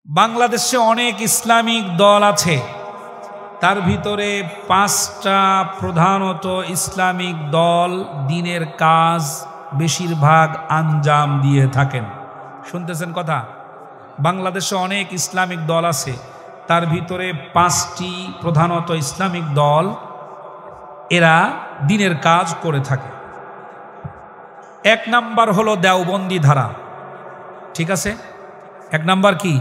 বাংলাদেশে অনেক ইসলামিক দল আছে, তার ভিতরে 5টা প্রধানত ইসলামিক দল দিনের কাজ বেশিরভাগ আঞ্জাম দিয়ে থাকেন। শুনতেছেন কথা? বাংলাদেশে অনেক ইসলামিক দল আছে, তার ভিতরে 5টি প্রধানত ইসলামিক দল এরা দিনের কাজ করে থাকে। 1 নাম্বার হলো দেওবন্দি ধারা, ঠিক আছে? 1 নাম্বার কি?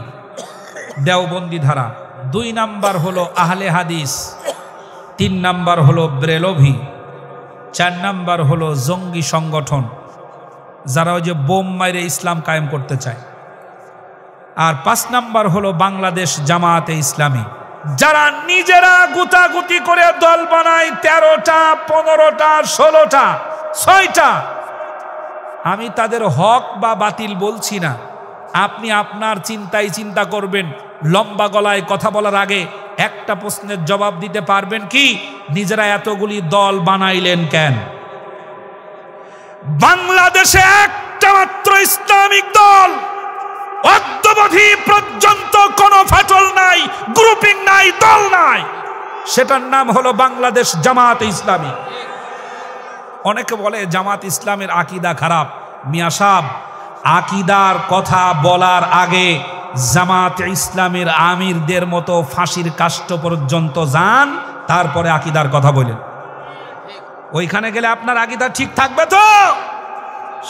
দেওবন্দি ধারা। 2 নাম্বার হলো আহলে হাদিস। 3 নাম্বার হলো ব্রেলভি। 4 নাম্বার হলো জঙ্গি সংগঠন, যারা ওই যে বোম মাইরে ইসলাম কায়েম করতে চায়। আর 5 নাম্বার হলো বাংলাদেশ জামাতে ইসলামী, যারা নিজেরা গুতাগুতি করে দল বানায় 13টা 15টা 16টা 6টা। আমি তাদের হক বা বাতিল বলছি না, আপনি আপনার চিন্তায় চিন্তা করবেন। লম্বা গলায় কথা বলার আগে একটা প্রশ্নের জবাব দিতে পারবেন কি, নিজেরা এতগুলি দল বানাইলেন কেন? বাংলাদেশে একটা মাত্র ইসলামিক দল, অদ্যাবধি পর্যন্ত কোনো ফাটল নাই, গ্রুপিং নাই, দল নাই, সেটার নাম হলো বাংলাদেশ জামাত ইসলামী। অনেকে বলে জামাত ইসলামের আকীদা খারাপ। মিয়া সাহেব, আকীদার কথা বলার আগে জামাত ইসলামের আমিরদের মতো ফাঁসির কাষ্ঠ পর্যন্ত যান, তারপরে আকীদার কথা বলেন। ওইখানে গেলে আপনার আকীদা ঠিক থাকবে তো?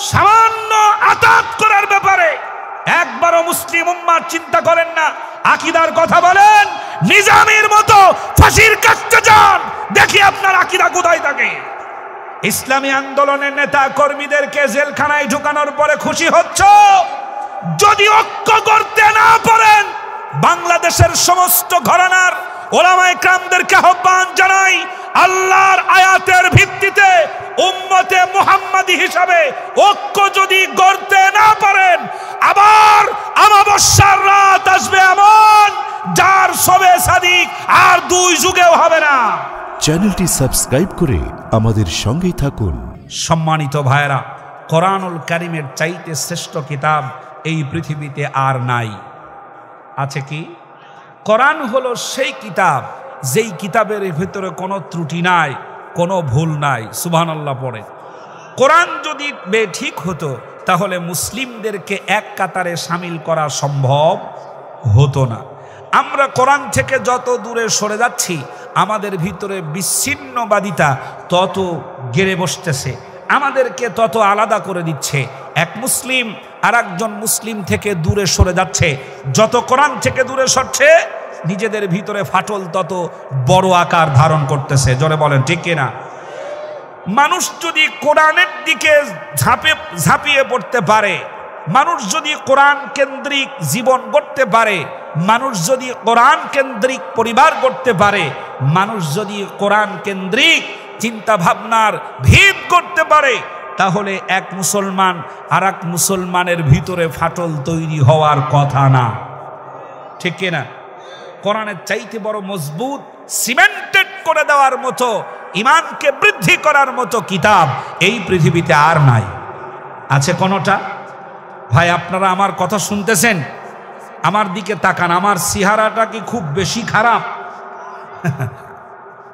সামান্য আতাত করার ব্যাপারে একবারও মুসলিম উম্মাহ চিন্তা করেন না, আকীদার কথা বলেন, নিজামীর মতো ফাঁসির কাষ্ঠে যান, দেখি আপনার আকীদা কোথায় থাকে। ইসলামী আন্দোলনের নেতা কর্মীদেরকে জেলখানায় ঢুকানোর পরে খুশি হচ্ছ? যদি ঐক্য করতে না পারেন, বাংলাদেশের সমস্ত ঘরানার ওলামায়ে কেরামদেরকে আহ্বান জানাই, আল্লাহর আয়াতের ভিত্তিতে উম্মতে মুহাম্মাদি হিসাবে ঐক্য যদি গড়তে না পারেন, আবার আমাবস্যার রাত আসবে এমন, যার শবে সাদিক আর 2 যুগেও হবে না। চ্যানেলটি সাবস্ক্রাইব করে আমাদের সঙ্গেই থাকুন। সম্মানিত ভাইরা, কোরআনুল কারীমের চাইতে শ্রেষ্ঠ কিতাব এই পৃথিবীতে আর নাই। আছে কি? কোরআন হলো সেই কিতাব, যেই কিতাবের ভিতরে কোনো ত্রুটি নাই, কোনো ভুল নাই। সুবহানাল্লাহ পড়ে। কোরআন যদি বেঠিক হতো, তাহলে মুসলিমদেরকে এক কাতারে শামিল করা সম্ভব হতো না। আমরা কোরআন থেকে যত দূরে সরে যাচ্ছি, আমাদের ভিতরে বিচ্ছিন্নবাদিতা তত গেড়ে বসতেছে, আমাদেরকে তত আলাদা করে দিচ্ছে। এক মুসলিম আর একজন মুসলিম থেকে দূরে সরে যাচ্ছে। যত কোরআন থেকে দূরে সরছে, নিজেদের ভিতরে ফাটল তত বড় আকার ধারণ করতেছে। জোরে বলেন ঠিক কিনা? মানুষ যদি কোরআনের দিকে ঝাঁপিয়ে পড়তে পারে, মানুষ যদি কোরআন কেন্দ্রিক জীবন গড়তে পারে, মানুষ যদি কোরআন কেন্দ্রিক পরিবার গড়তে পারে, মানুষ যদি কোরআন কেন্দ্রিক চিন্তা ভাবনার ভিত করতে পারে, তাহলে এক মুসলমান আর এক মুসলমানের ভিতরে ফাটল তৈরি হওয়ার কথা না। ঠিক কিনা? কোরআনের চাইতে বড় মজবুত, সিমেন্টেড করে দেওয়ার মতো, ঈমানকে বৃদ্ধি করার মতো কিতাব এই পৃথিবীতে আর নাই। আছে কোনটা? ভাই, আপনারা আমার কথা শুনতেছেন? আমার দিকে তাকান। আমার চেহারাটা কি খুব বেশি খারাপ?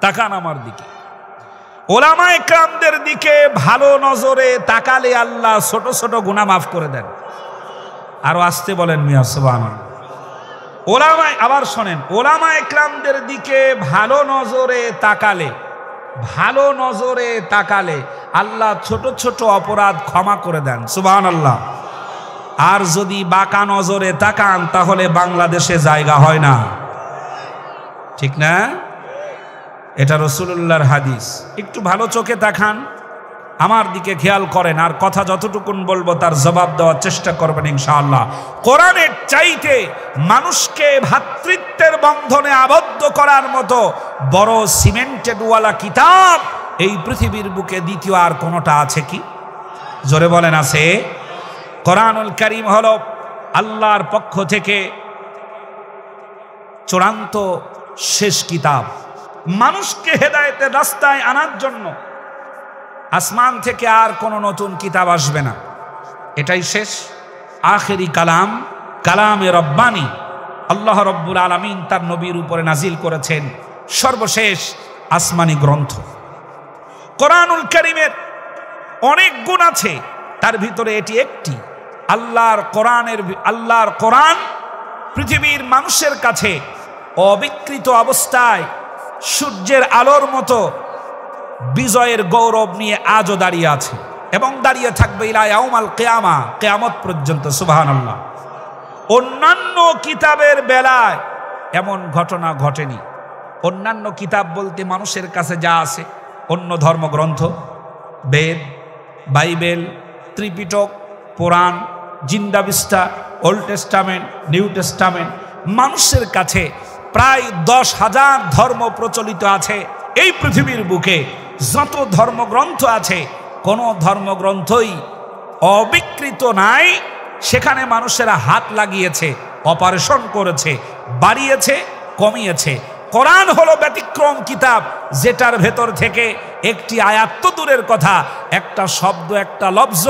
তাকান আমার দিকে। ওলামায়ে কেরামদের দিকে ভালো নজরে তাকালে আল্লাহ ছোট ছোট গুনাহ মাফ করে দেন। আরো আসতে বলেন মিয়া সুবহানাল্লাহ। আবার শোনেন, ওলামায়ে কেরামদের দিকে ভালো নজরে তাকালে আল্লাহ ছোট ছোট অপরাধ ক্ষমা করে দেন। সুবহানাল্লাহ। আর যদি বাঁকা নজরে তাকান, তাহলে বাংলাদেশে জায়গা হয় না। ঠিক না? এটা রাসূলুল্লাহর হাদিস। একটু ভালো চোখে তাকান, আমার দিকে খেয়াল করেন, আর কথা যতটুকুন বলবো তার জবাব দেওয়ার চেষ্টা করবেন ইনশাআল্লাহ। কোরআনের চাইতে মানুষকে ভ্রাতৃত্বের বন্ধনে আবদ্ধ করার মতো বড় সিমেন্টেড ওয়ালা কিতাব এই পৃথিবীর বুকে দ্বিতীয় আর কোনটা আছে কি? জোরে বলেন, আছে? কোরআনুল কারীম হলো আল্লাহর পক্ষ থেকে চূড়ান্ত শেষ কিতাব। মানুষকে হেদায়েতের রাস্তায় আনার জন্য আসমান থেকে আর কোনো নতুন কিতাব আসবে না। এটাই শেষ, আখেরি কালাম, কালামে রব্বানি। আল্লাহ রব্বুল আলামিন তার নবীর উপরে নাজিল করেছেন সর্বশেষ আসমানি গ্রন্থ। কোরআনুল কারীমের অনেক গুণ আছে, তার ভিতরে এটি একটি। আল্লাহর কোরআন পৃথিবীর মানুষের কাছে অবিকৃত অবস্থায় সূর্যের আলোর মতো বিজয়ের গৌরব নিয়ে আজও দাঁড়িয়ে আছে এবং দাঁড়িয়ে থাকবে ইলা ইয়াউমাল কিয়ামা, কিয়ামত পর্যন্ত। সুবহানাল্লাহ। অন্যান্য কিতাবের বেলায় এমন ঘটনা ঘটেনি। অন্যান্য কিতাব বলতে মানুষের কাছে যা আছে, অন্য ধর্মগ্রন্থ, বেদ, বাইবেল, ত্রিপিটক, পুরাণ, জিন্দাবিস্তা, ওল্ড টেস্টামেন্ট, নিউ টেস্টামেন্ট, মানুষের কাছে প্রায় 10,000 ধর্ম প্রচলিত আছে। এই পৃথিবীর বুকে যত ধর্মগ্রন্থ আছে, কোনো ধর্মগ্রন্থই অবিকৃত নাই। সেখানে মানুষেরা হাত লাগিয়েছে, অপারেশন করেছে, বাড়িয়েছে, কমিয়েছে। কোরআন হলো ব্যতিক্রম কিতাব, যেটার ভেতর থেকে একটি আয়াত তো দূরের কথা, একটা শব্দ, একটা লফজ,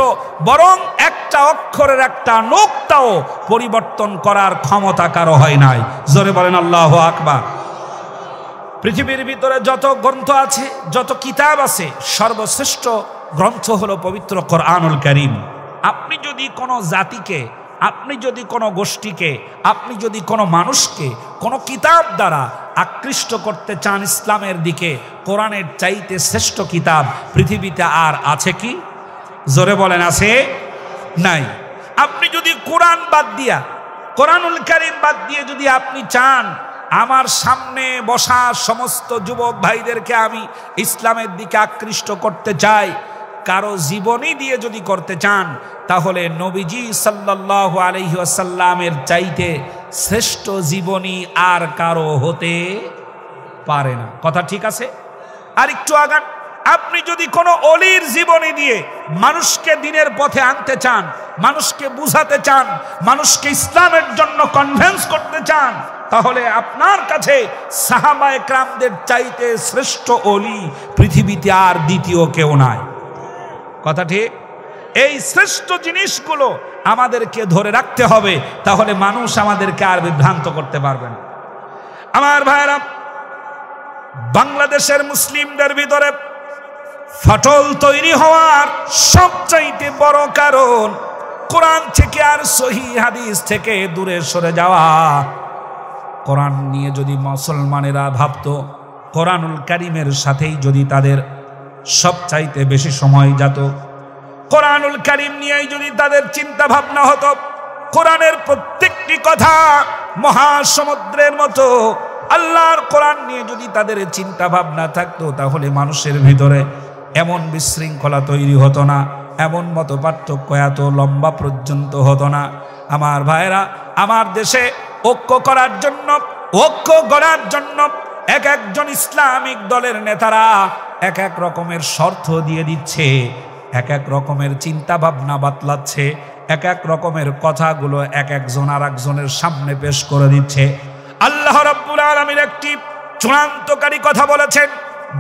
বরং একটা অক্ষরের একটা নোক্তাও পরিবর্তন করার ক্ষমতা কারো হয় নাই। জোরে বলেন আল্লাহু আকবার। পৃথিবীর ভিতরে যত গ্রন্থ আছে, যত কিতাব আছে, সর্বশ্রেষ্ঠ গ্রন্থ হলো পবিত্র কোরআনুল কারীম। আপনি যদি কোনো জাতিকে, আপনি যদি কোনো গোষ্ঠীকে, আপনি যদি কোনো মানুষকে কোনো কিতাব দ্বারা আকৃষ্ট করতে চান ইসলামের দিকে, কোরআনের চাইতে শ্রেষ্ঠ কিতাব পৃথিবীতে আর আছে কি? জোরে বলেন, আছে? নাই। আপনি যদি কোরআন বাদ দিয়া, কোরআনুল কারীম বাদ দিয়ে যদি আপনি চান আমার সামনে বসা সমস্ত যুবক ভাইদেরকে আমি ইসলামের দিকে আকৃষ্ট করতে চাই, কারো জীবনী দিয়ে যদি করতে চান, তাহলে নবীজি সাল্লাল্লাহু আলাইহি ওয়াসাল্লামের চাইতে শ্রেষ্ঠ জীবনী আর কারো হতে পারে না। কথা ঠিক আছে? আর একটু আগান। আপনি যদি কোনো অলির জীবনী দিয়ে মানুষকে দ্বীনের পথে আনতে চান, মানুষকে বুঝাতে চান, মানুষকে ইসলামের জন্য কনভিন্স করতে চান, তাহলে আপনার কাছে সাহাবায়ে কেরামদের চাইতে শ্রেষ্ঠ অলি পৃথিবীতে আর দ্বিতীয় কেউ নাই। কথা ঠিক? এই শ্রেষ্ঠ জিনিসগুলো আমাদেরকে ধরে রাখতে হবে, তাহলে মানুষ আমাদেরকে আর বিভ্রান্ত করতে পারবে না। আমার ভাইরা, বাংলাদেশের মুসলিমদের ভিতরে ফাটল তৈরি হওয়ার সবচাইতে বড় কারণ কোরআন থেকে আর সহিহ হাদিস থেকে দূরে সরে যাওয়া। কোরআন নিয়ে যদি মুসলমানেরা ভাবতো, কোরআনুল কারীমের সাথেই যদি তাদের সবচাইতে বেশি সময় যেত, কোরআনুল কারীম নিয়েই যদি তাদের চিন্তা ভাবনা হতো, কোরআনের প্রত্যেকটি কথা মহাসমুদ্রের মতো, আল্লাহর কোরআন নিয়ে যদি তাদের চিন্তা ভাবনা থাকতো, তাহলে মানুষের ভিতরে এমন বিশৃঙ্খলা তৈরি হতো না, এমন মত পার্থক্য এত লম্বা পর্যন্ত হতো না। আমার ভাইরা, আমার দেশে ঐক্য করার জন্য, ঐক্য গড়ার জন্য এক একজন ইসলামিক দলের নেতারা এক এক রকমের শর্ত দিয়ে দিচ্ছে, এক এক রকমের চিন্তা ভাবনা বাতলাচ্ছে, এক এক রকমের কথাগুলো এক একজন আর একজনের সামনে পেশ করে দিচ্ছে। আল্লাহ রাব্বুল আলামিন একটি চূড়ান্তকারী কথা বলেছেন,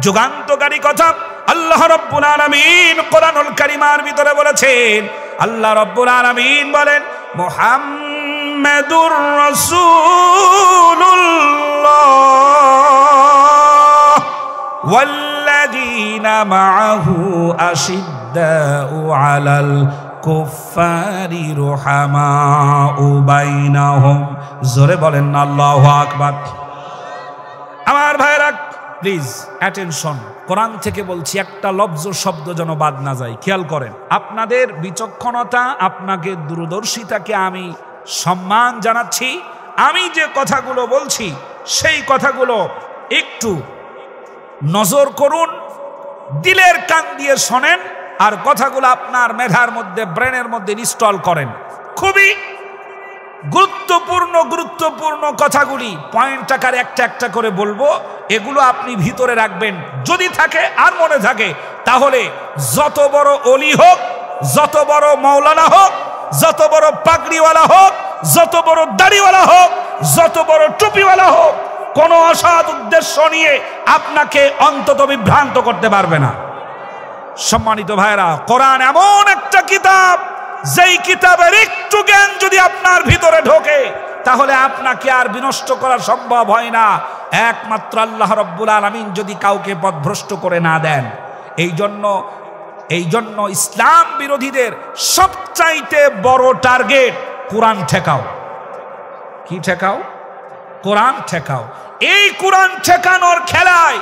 যুগান্তকারী কথা আল্লাহ রাব্বুল আলামিন কোরআনুল কারীমের ভিতরে বলেছেন। আল্লাহ রাব্বুল আলামিন বলেন, মুহাম্মাদুর রাসূলুল্লাহ ওয়াল্লাযীনা মাআহু আশিদ্দাউ আলাল কুফারি রুহামাউ বাইনাহুম। জোরে বলেন না আল্লাহু আকবার। আমার ভাইরা, প্লিজ অ্যাটেনশন। কোরআন থেকে বলছি, একটা লফজ শব্দ যেন বাদ না যায়, খেয়াল করেন। আপনাদের বিচক্ষণতা, আপনাকে দূরদর্শিতাকে আমি সম্মান জানাচ্ছি। আমি যে কথাগুলো বলছি সেই কথাগুলো একটু নজর করুন, দিলের কান দিয়ে শোনেন, আর কথাগুলো আপনার মেধার মধ্যে, ব্রেনের মধ্যে ইনস্টল করেন। খুবই গুরুত্বপূর্ণ কথাগুলি পয়েন্ট আকারে একটা একটা করে বলবো, এগুলো আপনি ভিতরে রাখবেন। যদি থাকে আর মনে থাকে, তাহলে যত বড় অলি হোক, যত বড় মাওলানা হোক, যত বড় পাগড়িওয়ালা হোক, যত বড় দাড়িওয়ালা হোক, যত বড় টুপিওয়ালা হোক, কোনো অসৎ উদ্দেশ্য নিয়ে আপনাকে অন্তত বিভ্রান্ত করতে পারবে না। সম্মানিত ভাইরা, কোরআন এমন একটা কিতাব, যেই কিতাবের একটু জ্ঞান যদি আপনার ভিতরে ঢোকে, তাহলে আপনাকে আর বিনষ্ট করা সম্ভব হয় না, একমাত্র আল্লাহ রাব্বুল আলামিন যদি কাউকে পথভ্রষ্ট করে না দেন। এই জন্য ইসলাম বিরোধীদের সবচাইতে বড় টার্গেট কোরআন ঠেকাও। কি ঠেকাও? কোরআন ঠেকাও। এই কোরআন ঠেকানোর খেলায়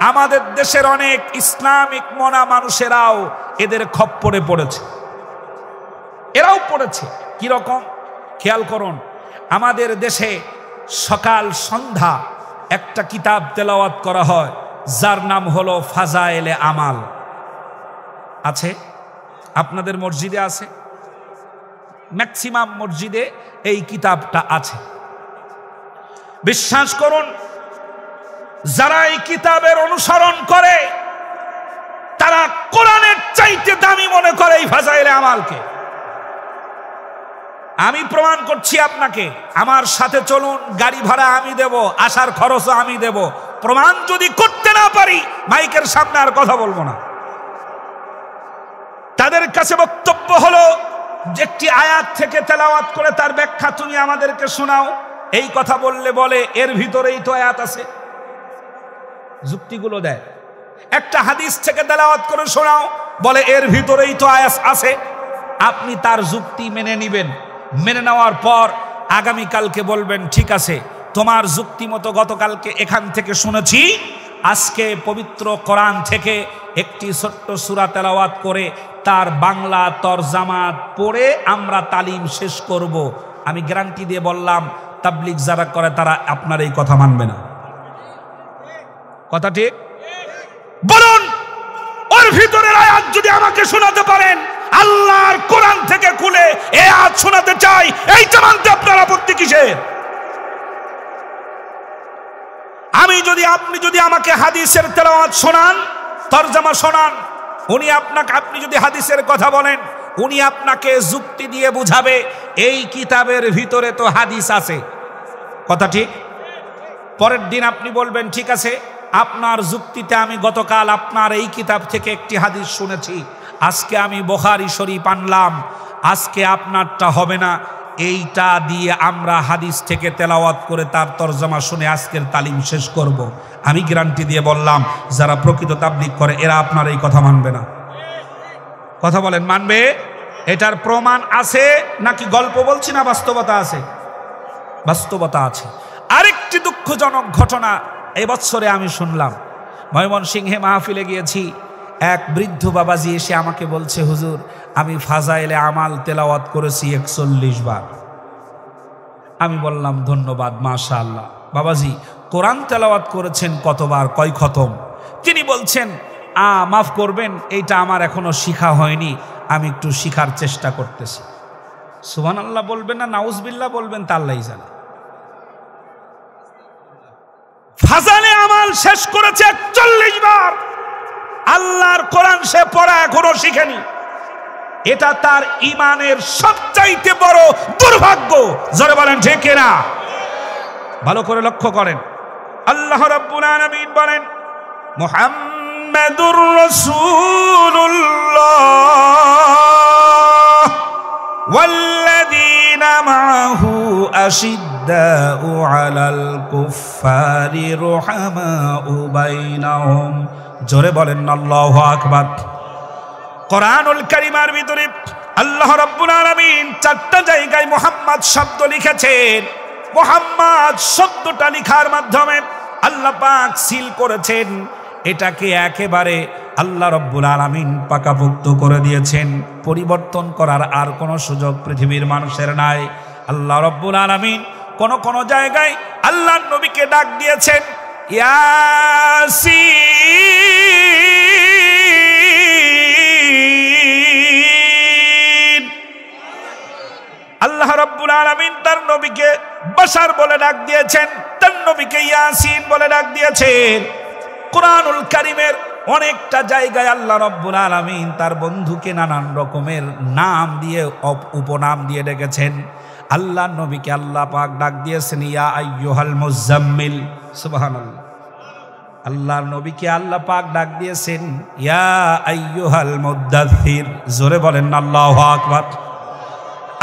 আমাদের দেশের অনেক ইসলামিক মনা মানুষেরাও এদের খপ্পরে পড়েছে। এরাও পড়েছে। কি রকম? খেয়াল করুন, আমাদের দেশে সকাল সন্ধ্যা একটা কিতাব তেলাওয়াত করা হয়, যার নাম হলো ফাজায়েলে আমাল। আছে? আপনাদের মসজিদে আছে? ম্যাক্সিমাম মসজিদে এই কিতাবটা আছে। বিশ্বাস করুন, যারা এই কিতাবের অনুসরণ করে তারা কোরআনের চাইতে দামি মনে করে এই ফাজাইলে আমালকে। আমি প্রমাণ করছি আপনাকে, আমার সাথে চলুন, গাড়ি ভাড়া আমি দেব, আসার খরচও আমি দেব। প্রমাণ যদি করতে না পারি মাইকের সামনে আর কথা বলবো না। তাদের কাছে বক্তব্য হলো, যে একটি আয়াত থেকে তেলাওয়াত করে তার ব্যাখ্যা তুমি আমাদেরকে শোনাও। এই কথা বললে বলে এর ভিতরেই তো আয়াত আছে। যুক্তিগুলো দেয়। একটা হাদিস থেকে তেলাওয়াত করে শোনাও, বলে এর ভিতরেই তো আয়াত আছে। আপনি তার যুক্তি মেনে নেবেন, মেনে নেওয়ার পর আগামীকালকে বলবেন ঠিক আছে, তোমার যুক্তি মতো গতকালকে এখান থেকে শুনেছি, আজকে পবিত্র কোরআন থেকে একটি ছোট্ট সূরা তেলাওয়াত করে তার বাংলা তরজামা পড়ে আমরা তালিম শেষ করব। আমি গ্যারান্টি দিয়ে বললাম, তাবলীগ যারা করে তারা আপনার এই কথা মানবে না। কথা ঠিক? বলুন, ওর ভিতরের আয়াত যদি আমাকে শোনাতে পারেন, আল্লাহর কোরআন থেকে খুলে এই আয়াত শোনাতে চাই, এইটা মানতে আপনার আপত্তি কিসের? আপনি যদি আমাকে হাদিসের তেলাওয়াত শোনান, তরজমা শোনান, আপনি যদি হাদিসের কথা বলেন, উনি আপনাকে যুক্তি দিয়ে বুঝাবে এই কিতাবের ভিতরে তো হাদিস আছে। কথা ঠিক? পরের দিন আপনি বলবেন ঠিক আছে, আপনার যুক্তিতে আমি গতকাল আপনার এই কিতাব থেকে একটি হাদিস শুনেছি, আজকে আমি বুখারী শরীফ আনলাম, আজকে আপনারটা হবে না, এইটা দিয়ে আমরা হাদিস থেকে তেলাওয়াত করে তার তরজমা শুনে আজকের তালিম শেষ করব। আমি গ্যারান্টি দিয়ে বললাম, যারা প্রকৃত তাবলীগ করে এরা আপনার এই কথা মানবে না। কথা বলেন, মানবে? এটার প্রমাণ আছে নাকি গল্প বলছি না বাস্তবতা আছে? বাস্তবতা আছে। আরেকটি দুঃখজনক ঘটনা এই বছরে আমি শুনলাম। ময়মনসিংহে মাহফিলে গিয়েছি, এক বৃদ্ধ বাবাজি এসে আমাকে বলছে, হুজুর আমি ফাজাইলে আমাল তেলাওয়াত করেছি 41 বার। আমি বললাম ধন্যবাদ, মাশাআল্লাহ। বাবাজি কোরআন তেলাওয়াত করেছেন কতবার, কয় খতম? তিনি বলছেন মাফ করবেন, এইটা আমার এখনো শিখা হয়নি, আমি একটু শিখার চেষ্টা করতেছি। সুবহানাল্লাহ বলবেন না নাউজুবিল্লাহ বলবেন তা আল্লাহই জানে। ফাজাইলে আমাল শেষ করেছে 41 বার। আল্লাহর কোরআন সে পড়া এখনো শিখেনি। এটা তার ঈমানের সবচাইতে বড় দুর্ভাগ্য। জোরে বলেন ঠিক কিনা? ভালো করে লক্ষ্য করেন, আল্লাহ রাব্বুল আলামিন বলেন, মুহাম্মাদুর রাসূলুল্লাহ ওয়াল্লাযীনা মাআহু আশিদ্দাউ আলাল কুফফারি রুহামাউ বাইনাহুম। জোরে বলেন আল্লাহু আকবার। কোরআনুল কারীমের ভিতরে আল্লাহ রাব্বুল আলামিন 4টা জায়গায় মুহাম্মদ শব্দ লিখেছেন। মুহাম্মদ শব্দটা লেখার মাধ্যমে আল্লাহ পাক সিল করেছেন, এটাকে একেবারে আল্লাহ রাব্বুল আলামিন পাকাপোক্ত করে দিয়েছেন। পরিবর্তন করার আর কোনো সুযোগ পৃথিবীর মানুষের নাই। আল্লাহ রাব্বুল আলামিন কোন জায়গায় আল্লাহর নবীকে ডাক দিয়েছেন ইয়াসিন। আল্লাহ রাব্বুল আলামিন তার নবীকে বাশার বলে ডাক দিয়েছেন, তার নবীকে ইয়াসিন বলে ডাক দিয়েছেন। কোরআনুল কারীমের অনেকটা জায়গায় আল্লাহ রাব্বুল আলামিন তার বন্ধুকে নানান রকমের নাম দিয়ে উপনাম দিয়ে ডেকেছেন। আল্লাহ নবীকে আল্লাহ পাক ডাক দিয়েছেন ইয়া আইয়ুহাল মুজাম্মিল। সুবহানাল্লাহ। আল্লাহর নবীকে আল্লাহ পাক ডাক দিয়েছেন ইয়া আইয়ুহাল মুদ্দাথির। জোরে বলেন আল্লাহু আকবার।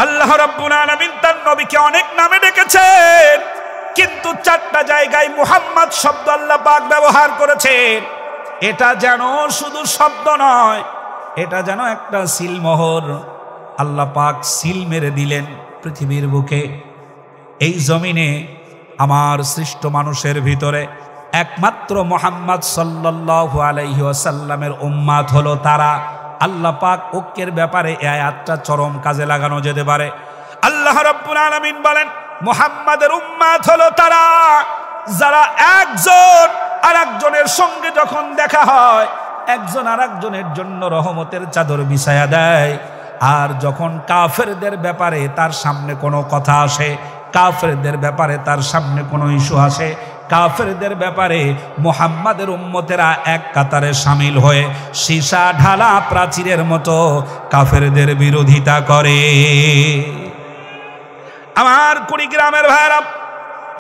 আল্লাহ রাব্বুল আলামিন তার নবীকে অনেক নামে ডেকেছেন, কিন্তু 4টা জায়গায় মুহাম্মদ শব্দ আল্লাহ পাক ব্যবহার করেছেন। এটা যেন শুধু শব্দ নয়, এটা যেন একটা সিলমোহর আল্লাহ পাক সিল মেরে দিলেন পৃথিবীর বুকে। এই জমিনে আমার সৃষ্ট মানুষের ভিতরে একমাত্র মুহাম্মদ সাল্লাল্লাহু আলাইহি ওয়াসাল্লামের উম্মাত হলো তারা। আল্লাহ পাক ঐক্যের ব্যাপারে এই আয়াতটা চরম কাজে লাগানো যেতে পারে। আল্লাহ রাব্বুল আলামিন বলেন, মুহাম্মাদের উম্মাত হলো তারা যারা একজন আরেকজনের সঙ্গে যখন দেখা হয় একজন আরেকজনের জন্য রহমতের চাদর বিছায়া দেয়। আর যখন কাফেরদের ব্যাপারে তার সামনে কোনো কথা আসে, কাফেরদের ব্যাপারে তার সামনে কোনো ইস্যু আসে, কাফেরদের ব্যাপারে মুহাম্মাদের উম্মতেরা এক কাতারে শামিল হয়ে সীসা ঢালা প্রাচীরের মতো কাফেরদের বিরোধিতা করে। আমার কুড়িগ্রামের ভাইরা,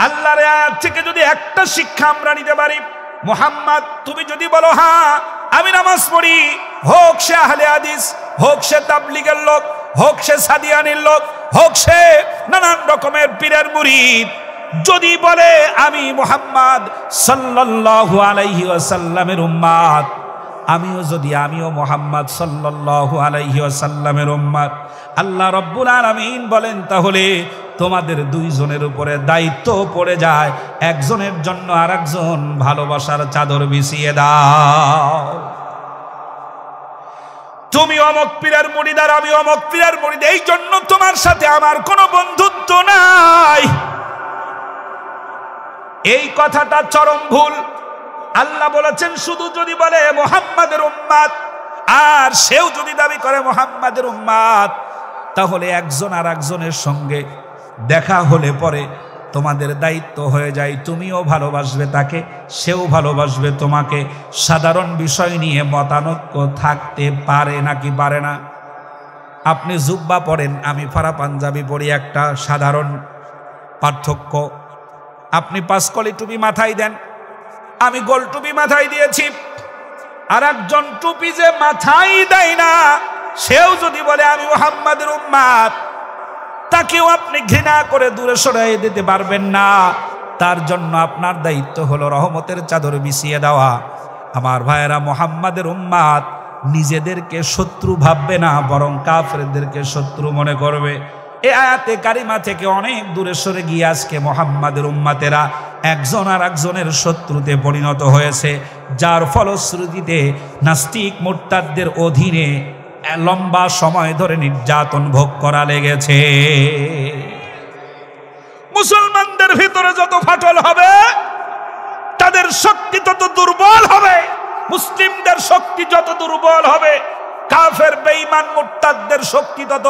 আল্লাহর আয়াত থেকে যদি একটা শিক্ষা আমরা নিতে পারি, মুহাম্মদ তুমি যদি বলো হ্যাঁ আমি নামাজ পড়ি, হোক সে আহলে হাদিস, হোক সে তাবলীগের লোক, হোক সে সাদিয়ানির লোক, হোক সে নানান রকমের পীরের মুরিদ, যদি বলে আমি মুহাম্মদ সাল্লাল্লাহু আলাইহি ওয়াসাল্লামের উম্মত, আমিও মুহাম্মদ সাল্লাল্লাহু আলাইহি ওয়াসাল্লামের উম্মত, আল্লাহ রাব্বুল আলামিন বলেন তাহলে তোমাদের দুইজনের উপরে দায়িত্ব পড়ে যায়, একজনের জন্য আরেকজন ভালোবাসার চাদর বিছিয়ে দাও। তুমি অমুক পীরের মুরিদ আর আমি অমুক পীরের মুরিদ, এই জন্য তোমার সাথে আমার কোনো বন্ধুত্ব নাই। এই কথাটা চরম ভুল। আল্লাহ বলেছেন শুধু যদি বলে মুহাম্মাদের উম্মত আর সেও যদি দাবি করে মুহাম্মাদের উম্মত, তাহলে একজন আর একজনের সঙ্গে দেখা হলে পরে তোমাদের দায়িত্ব হয়ে যায় তুমিও ভালোবাসবে তাকে, সেও ভালোবাসবে তোমাকে। সাধারণ বিষয় নিয়ে মতানৈক্য থাকতে পারে নাকি পারে না? আপনি জুব্বা পরেন, আমি ফারা পাঞ্জাবি পরি, একটা সাধারণ পার্থক্য। আপনি পাঁচকলি টুপি মাথায় দেন, আমি গোল টুপি মাথায় দিয়েছি, আর একজন টুপি যে মাথায় দেয় না সেও যদি বলে আমি মুহাম্মাদের উম্মত, তাকেও আপনি ঘৃণা করে দূরে সরিয়ে দিতে পারবেন না। তার জন্য আপনার দায়িত্ব হলো রহমতের চাদর বিছিয়ে দেওয়া। আমার ভাইয়েরা, মুহাম্মাদের উম্মত নিজেদেরকে শত্রু ভাববে না, বরং কাফেরদেরকে শত্রু মনে করবে। এই আয়াতে কারিমা থেকে অনেক দূরে সরে গিয়ে আজকে মুহাম্মাদের উম্মতেরা একজন আর একজনের শত্রুতে পরিণত হয়েছে, যার ফলশ্রুতিতে নাস্তিক মুরতাদদের অধীনে লম্বা সময় ধরে নির্যাতন ভোগ করা লেগেছে। মুসলমানদের ভিতরে যত ফাটল হবে তাদের শক্তি তত দুর্বল হবে, মুসলিমদের শক্তি যত দুর্বল হবে কাফের বেঈমান মুরতাদদের শক্তি তত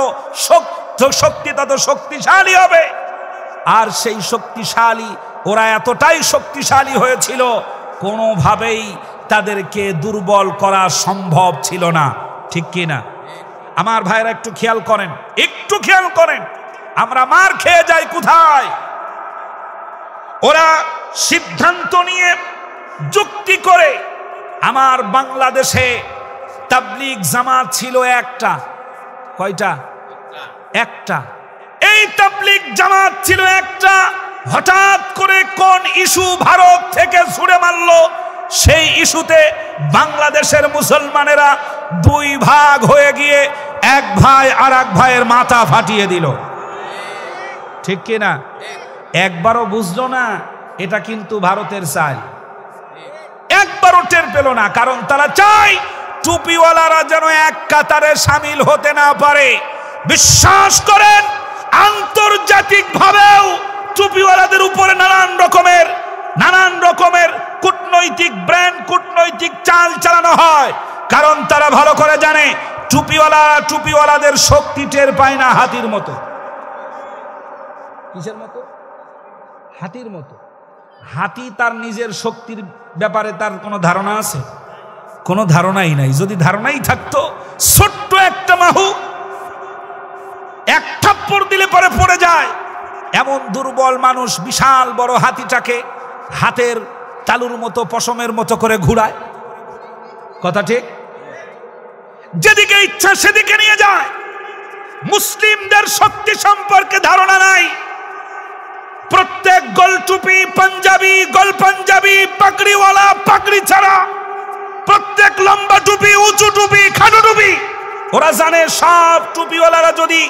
শক্তিশালী হবে। আর সেই শক্তিশালী, ওরা এতটাই শক্তিশালী হয়েছিল কোনোভাবেই তাদেরকে দুর্বল করা সম্ভব ছিল না। ঠিক কি না? আমার ভাইরা একটু খেয়াল করেন, একটু খেয়াল করেন, আমরা মার খেয়ে যাই কোথায়? ওরা সিদ্ধান্ত নিয়ে যুক্তি করে, আমার বাংলাদেশে তাবলীগ জামাত ছিল একটা, কয়টা? একটা। এই তাবলীগ জামাত ছিল একটা, হঠাৎ করে কোন ইস্যু ভারত থেকে ছুড়ে মারলো, সেই ইস্যুতে বাংলাদেশের মুসলমানেরা দুই ভাগ হয়ে গিয়ে এক ভাই আর এক ভাইয়ের মাথা ফাটিয়ে দিল। ঠিক কিনা? একবারও বুঝলো না এটা কিন্তু ভারতের চাল, একবারও টের পেল না, কারণ তারা চায় টুপিওয়ালারা যেন এক কাতারে শামিল হতে না পারে। বিশ্বাস করেন, আন্তর্জাতিক ভাবেও টুপিওয়ালাদের উপরে নানান রকমের কূটনৈতিক ব্র্যান্ড, কূটনৈতিক চাল চালানো হয়, কারণ তারা ভালো করে জানে টুপিওয়ালাদের শক্তি টের পায় না হাতির মতো। কিসের মতো? হাতির মতো। হাতি তার নিজের শক্তির ব্যাপারে তার কোনো ধারণা আছে? কোনো ধারণাই নাই। যদি ধারণাই থাকতো, ছোট্ট একটা মাহু এক থাপ্পড় দিলে পরে পড়ে যায়। এমন দুর্বল মানুষ বিশাল বড় হাতিটাকে হাতের তালুর মতো, পশমের মতো করে ঘুরায়। কথা ঠিক? যেদিকে ইচ্ছা সেদিকে নিয়ে যায়। মুসলিমদের শক্তি সম্পর্কে ধারণা নাই। প্রত্যেক গোল টুপি পাঞ্জাবি, গোল পাঞ্জাবি, পাগড়িওয়ালা পাগড়ি ছাড়া, প্রত্যেক লম্বা টুপি, উঁচু টুপি, খাটো টুপি, ওরা জানে সব টুপিওয়ালারা যদি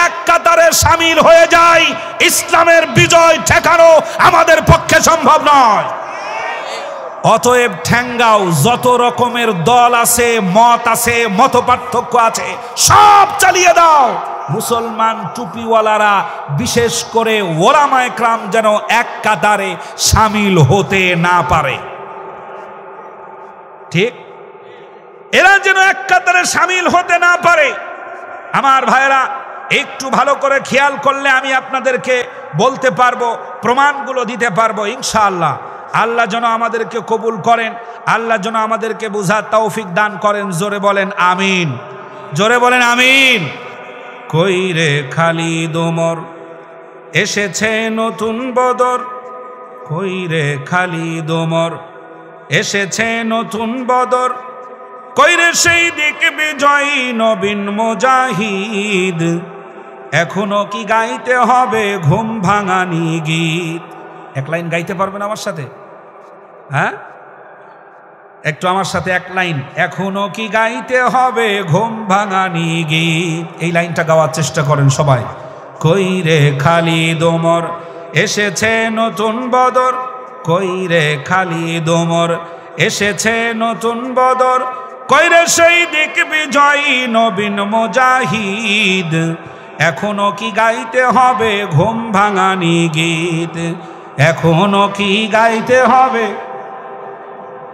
এক কাতারে শামিল হয়ে যায়, ইসলামের বিজয় ঠেকানো আমাদের পক্ষে সম্ভব নয়। অতএব ঠ্যাঙ্গাও যত রকমের দল আছে, মত আছে, মত পার্থক্য আছে, সব চালিয়ে দাও। মুসলমান টুপিওয়ালারা বিশেষ করে ওলামায়ে কেরাম যেন এক কাতারে শামিল হতে না পারে। ঠিক, এরা যেন এক কাতারে শামিল হতে না পারে। আমার ভাইরা, একটু ভালো করে খেয়াল করলে আমি আপনাদেরকে বলতে পারবো, প্রমাণগুলো দিতে পারবো ইনশাআল্লাহ। আল্লাহ যেন আমাদেরকে কবুল করেন, আল্লাহ যেন আমাদেরকে বুঝার তৌফিক দান করেন। জোরে বলেন আমিন, জোরে বলেন আমিন। কই রে খালিদ ওমর, এসেছে নতুন বদর। কই রে খালিদ ওমর, এসেছে নতুন বদর। কই রে সেই দিক বিজয়ী নবীন মুজাহিদ। এখনো কি গাইতে হবে ঘুম ভাঙানি গীত? এক লাইন গাইতে পারবেন আমার সাথে? হ্যাঁ, একটু আমার সাথে এক লাইন। এখনো কি গাইতে হবে ঘুম ভাঙানি গীত? এই লাইনটা গাওয়ার চেষ্টা করেন সবাই। কই রে খালিদ ওমর, এসেছে নতুন বদর। কই রে খালিদ ওমর, এসেছে নতুন বদর। কই রে সেই দিক বিজয়ী নবীন মুজাহিদ। এখনো কি গাইতে হবে ঘুম ভাঙানি গীত? এখনো কি গাইতে হবে?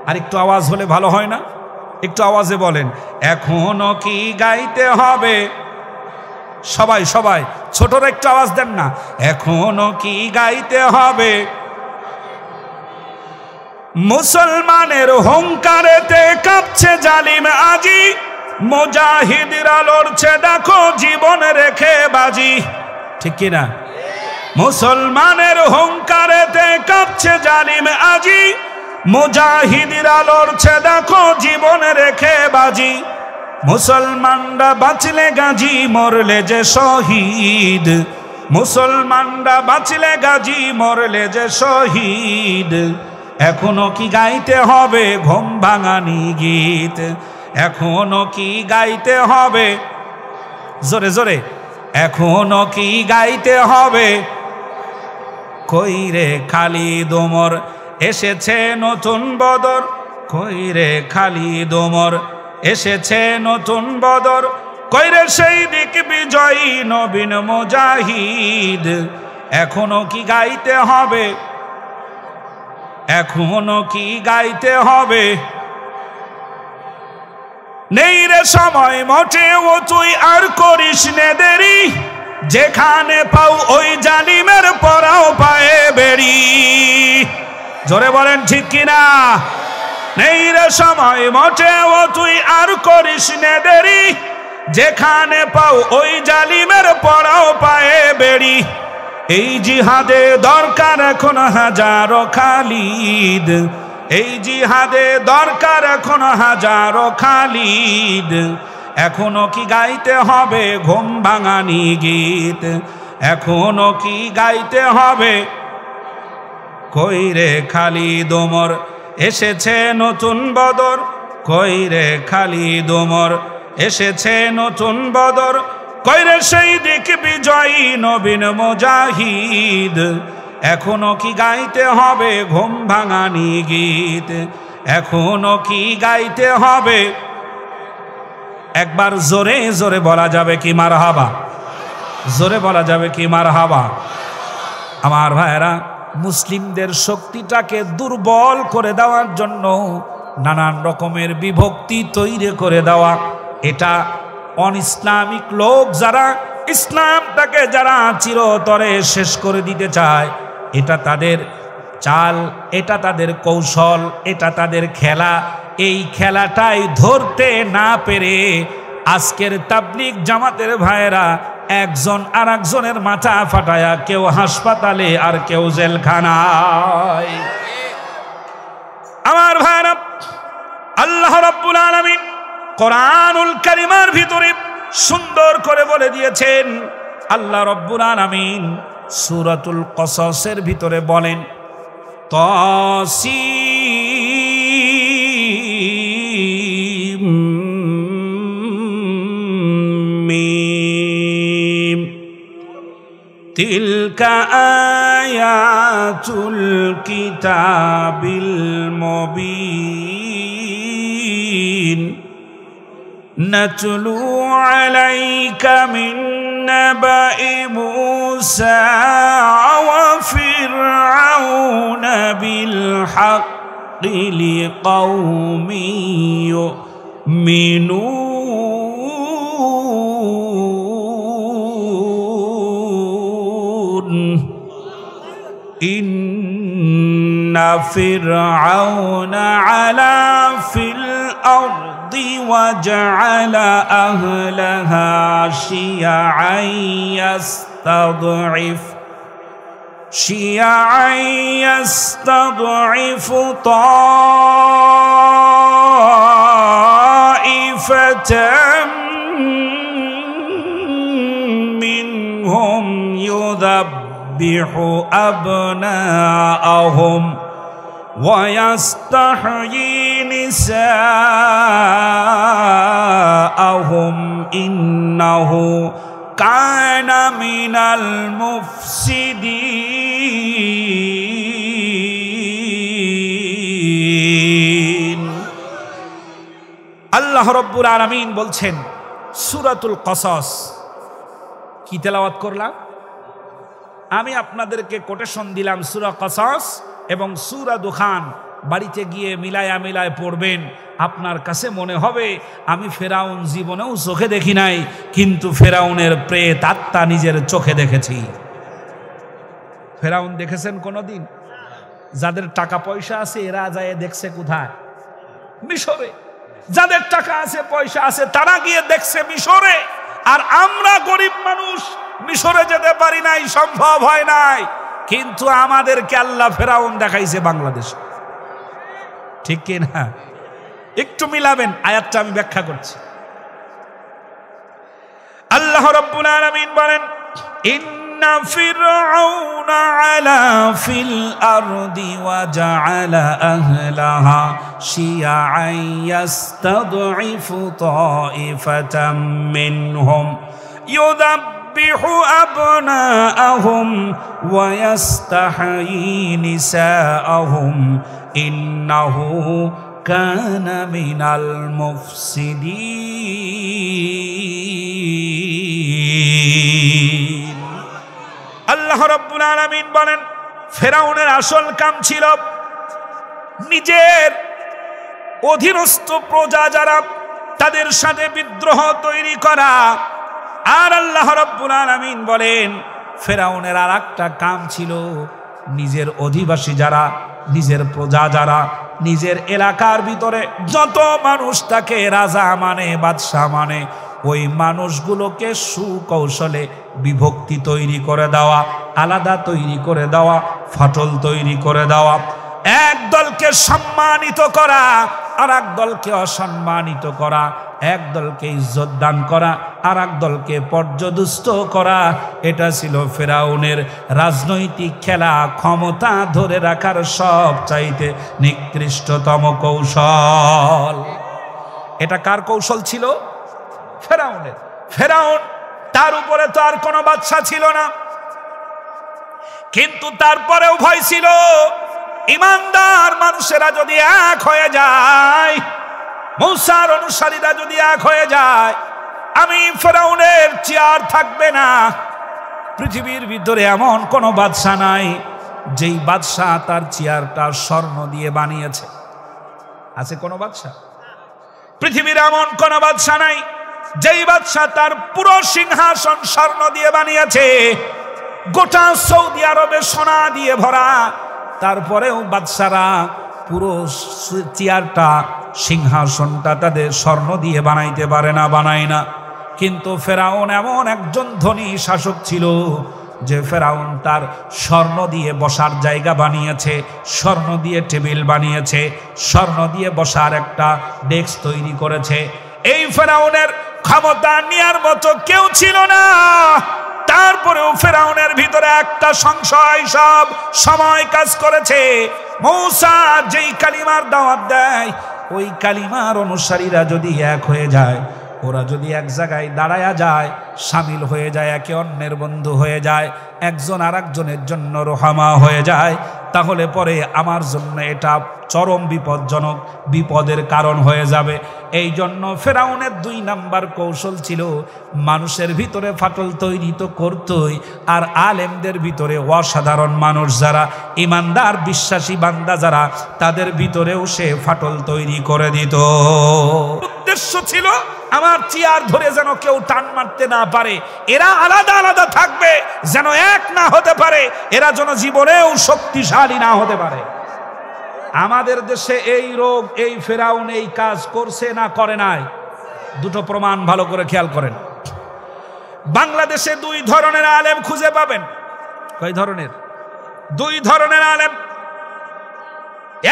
আর একটু আওয়াজ হলে ভালো হয় না? একটু আওয়াজে বলেন, এখনো কি গাইতে হবে? সবাই সবাই, ছোটরা একটু আওয়াজ দেন না। এখনো কি গাইতে হবে? মুসলমানের হুঙ্কারেতে কাঁপছে জালিম আজি। মুজাহিদরা লড়ছে দেখো জীবন রেখে বাজি। ঠিক কিনা? মুসলমানের হুঙ্কারেতে কাঁপছে জালিম আজি। মুজাহিদরা লড়ছে দেখো জীবন রেখে বাজি। মুসলমানরা বাঁচলে গাজী, মরলে যে শহীদ। মুসলমানরা বাঁচলে গাজী, মরলে যে শহীদ। এখনো কি গাইতে হবে ঘুম ভাঙানি গীত? এখনো কি গাইতে হবে? জোরে জোরে, এখনো কি গাইতে হবে? কই রে খালিদ ওমর, এসেছে নতুন বদর। কই রে খালিদ ওমর, এসেছে নতুন বদর। কই রে সেই দিক বিজয়ী নবীন মুজাহিদ। এখনো কি গাইতে হবে? এখনো কি গাইতে হবে? নেই রে সময় মোটেও তুই আর করিস নে দেরি। যেখানে পাও ওই জালিমের পরাও পায়ে বেড়ি। জোরে বলেন ঠিক কিনা? নেই রে সময় মোটেও তুই আর করিস নে দেরি। যেখানে পাও ওই জালিমের পরাও পায়ে বেড়ি। এই জিহাদে দরকার এখন হাজারো খালিদ। এই জিহাদে দরকার এখন হাজারো খালিদ। এখনো কি গাইতে হবে ঘুম ভাঙানি গীত? এখনো কি গাইতে হবে? কই রে খালিদ ওমর, এসেছে নতুন বদর। কই রে খালিদ ওমর, এসেছে নতুন বদর। কই রে সেই দিক বিজয়ী নবীন মুজাহিদ। এখনো কি গাইতে হবে ঘুম ভাঙানি গীত? এখনো কি গাইতে হবে? একবার জোরে জোরে বলা যাবে কি মারহাবা? জোরে বলা যাবে কি মারহাবা? আমার ভাইরা, মুসলিমদের শক্তিটাকে দুর্বল করে দেওয়ার জন্য নানান রকমের বিভক্তি তৈরি করে দেওয়া, এটা অন ইসলামিক লোক যারা ইসলামটাকে যারা চিরতরে শেষ করে দিতে চায়, এটা তাদের চাল, এটা তাদের কৌশল, এটা তাদের খেলা। এই খেলাটাই ধরতে না পেরে আজকের তাবলিগ জামাতের ভাইয়েরা একজন আর একজনের মাথা ফাটায়া, কেউ হাসপাতালে আর কেউ জেলখানায়। আমার ভাইয়েরা, আল্লাহ রাব্বুল আলামিন কোরআনুল কারীমের ভিতরে সুন্দর করে বলে দিয়েছেন। আল্লাহ রব্বুল আলামিন সূরাতুল কসসের ভিতরে বলেন, তাসিম মিম তিলকা আয়াতুল কিতাবিল মুবিন নাতলু আলাইকা মিন নাবাই মূসা ওয়া ফিরআউনা বিল হাক্কি লিকাওমি ইউমিনুন ইন্না ফিরআউনা আলা ফিল আরদি وجعل أهلها شيعا يستضعف طائفة منهم يذبح أبناءهم ويستحيي نساءهم إنه كان من المفسدين আল্লাহ রব্বুল আলামিন বলছেন সূরাতুল কসস। কি তেলাওয়াত করলাম? আমি আপনাদেরকে কোটেশন দিলাম সূরা কসস এবং সূরা দুখান। বাড়িতে গিয়ে মিলায় পড়বেন। আপনার কাছে মনে হবে আমি ফেরাউন জীবনেও চোখে দেখি নাই, কিন্তু ফেরাউনের প্রেত আত্মা নিজের চোখে দেখেছি। ফেরাউন দেখেছেন কোনোদিন? যাদের টাকা পয়সা আছে এরা যায় দেখছে কোথায়? মিশরে। যাদের টাকা আছে পয়সা আছে তারা গিয়ে দেখছে মিশরে। আর আমরা গরিব মানুষ মিশরে যেতে পারি নাই, সম্ভব হয় নাই, কিন্তু আমাদেরকে আল্লাহ ফেরাউন দেখাইছে বাংলাদেশে। ঠিক কি না? একটু মিলাবেন, আয়াতটা আমি ব্যাখ্যা করছি। আল্লাহ রাব্বুল আলামিন বলেন, ইন্না ফিরআউনা আলা ফিল আরদি ওয়া জাআলা আহলাহা শিয়াআন ইয়াস্তাদঈফু তাইফাতাম মিনহুম يذبح أبناءهم ويستحيي نساءهم إنه كان من المفسدين আল্লাহ রাব্বুল আলামিন বলেন, ফেরাউনের আসল কাম ছিল নিজের অধীনস্থ প্রজা যারা তাদের সাথে বিদ্রোহ তৈরি করা। আর আল্লাহ রাব্বুল আলামিন বলেন ফেরাউনের আর একটা কাম ছিল নিজের অধিবাসী যারা, নিজের প্রজা যারা, নিজের এলাকার ভিতরে যত মানুষ তাকে রাজা মানে, বাদশাহ মানে, ওই মানুষগুলোকে সুকৌশলে বিভক্তি তৈরি করে দেওয়া, আলাদা তৈরি করে দেওয়া, ফাটল তৈরি করে দেওয়া, এক দলকে সম্মানিত করা আর এক দলকে অসম্মানিত করা, এক দলকে ইজ্জত দান করা আর এক দলকে পর্যদুস্ত করা। এটা ছিল ফেরাউনের রাজনৈতিক খেলা, ক্ষমতা ধরে রাখার সবচাইতে নিকৃষ্টতম কৌশল। এটা কার কৌশল ছিল? ফেরাউনের। ফেরাউন, তার উপরে তো আর কোনো বাদশা ছিল না, কিন্তু তারপরেও ভয় ছিল ইমানদার মানুষেরা যদি এক হয়ে যায়, মূসার অনুসারীরা যদি এক হয়ে যায়, আমি ফেরাউনের চেয়ার থাকবে না। পৃথিবীর ভিতরে এমন কোন বাদশা নাই যেই বাদশা তার চেয়ারটা স্বর্ণ দিয়ে বানিয়েছে। আছে কোন বাদশা? পৃথিবীর এমন কোন বাদশা নাই যেই বাদশা তার পুরো সিংহাসন স্বর্ণ দিয়ে বানিয়েছে। গোটা সৌদি আরবে সোনা দিয়ে ভরা, তারপরেও বাদশারা পুরো চেয়ারটা, সিংহাসনটা তাদের স্বর্ণ দিয়ে বানাইতে পারে না, বানায় না। কিন্তু ফেরাউন এমন একজন ধনী শাসক ছিল যে ফেরাউন তার স্বর্ণ দিয়ে বসার জায়গা বানিয়েছে, স্বর্ণ দিয়ে টেবিল বানিয়েছে, স্বর্ণ দিয়ে বসার একটা ডেস্ক তৈরি করেছে। এই ফেরাউনের ক্ষমতা নেয়ার মতো কেউ ছিল না। তারপরেও ফেরাউনের ভিতরে একটা সংশয় সব সময় কাজ করেছে। মূসা যেই কালিমার দাওয়াত দেয়, ওই কালিমার অনুসারীরা যদি এক হয়ে যায়, ওরা যদি এক জায়গায় দাঁড়ায়া যায়, শামিল হয়ে যায়, একে অন্যের বন্ধু হয়ে যায়, একজন আর একজনের জন্য রোহামা হয়ে যায়, তাহলে পরে আমার জন্য এটা চরম বিপজ্জনক, বিপদের কারণ হয়ে যাবে। এই জন্য ফেরাউনের 2 নাম্বার কৌশল ছিল, মানুষের ভিতরে ফাটল তৈরি তো করতই, আর আলেমদের ভিতরে অসাধারণ মানুষ যারা ইমানদার বিশ্বাসী বান্দা যারা, তাদের ভিতরেও সে ফাটল তৈরি করে দিত। উদ্দেশ্য ছিল আমার চেয়ার ধরে যেন কেউ টান মারতে না পারে, এরা আলাদা আলাদা থাকবে, যেন এক না হতে পারে, এরা যেন জীবনেও শক্তিশালী না হতে পারে। আমাদের দেশে এই রোগ, এই ফেরাউন এই কাজ করছে না করে নাই? দুটো প্রমাণ ভালো করে খেয়াল করেন। বাংলাদেশে 2 ধরনের আলেম খুঁজে পাবেন। কয় ধরনের? 2 ধরনের আলেম।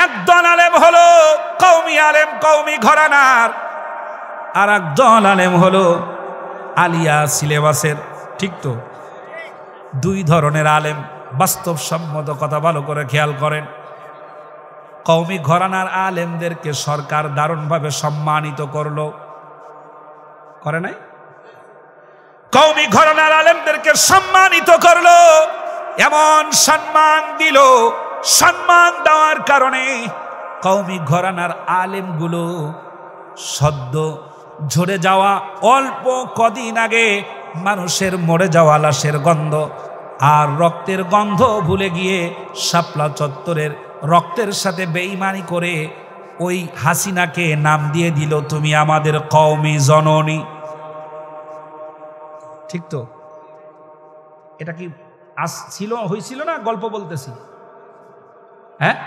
একদল আলেম হলো কওমি আলেম, কওমি ঘরানার, আর একদল আলেম হলো আলিয়া সিলেবাসের। ঠিক তো? 2 ধরনের আলেম। বাস্তবসম্মত কথা ভালো করে খেয়াল করেন। কওমি ঘরানার আলেমদেরকে সরকার দারুণভাবে সম্মানিত করলো, করে নাই? কওমি ঘরানার আলেমদেরকে সম্মানিত করলো, এমন সম্মান দিল, সম্মান দেওয়ার কারণে কওমি ঘরানার আলেমগুলো সদ্য ঝরে যাওয়া, অল্প কদিন আগে মানুষের মরে যাওয়া লাশের গন্ধ আর রক্তের গন্ধ ভুলে গিয়ে শাপলা চত্বরের রক্তের সাথে বেঈমানি করে ওই হাসিনাকে নাম দিয়ে দিল, তুমি আমাদের কওমি জননী। ঠিক তো? এটা কি ছিল, হয়েছিল না? গল্প বলতেছি। হ্যাঁ,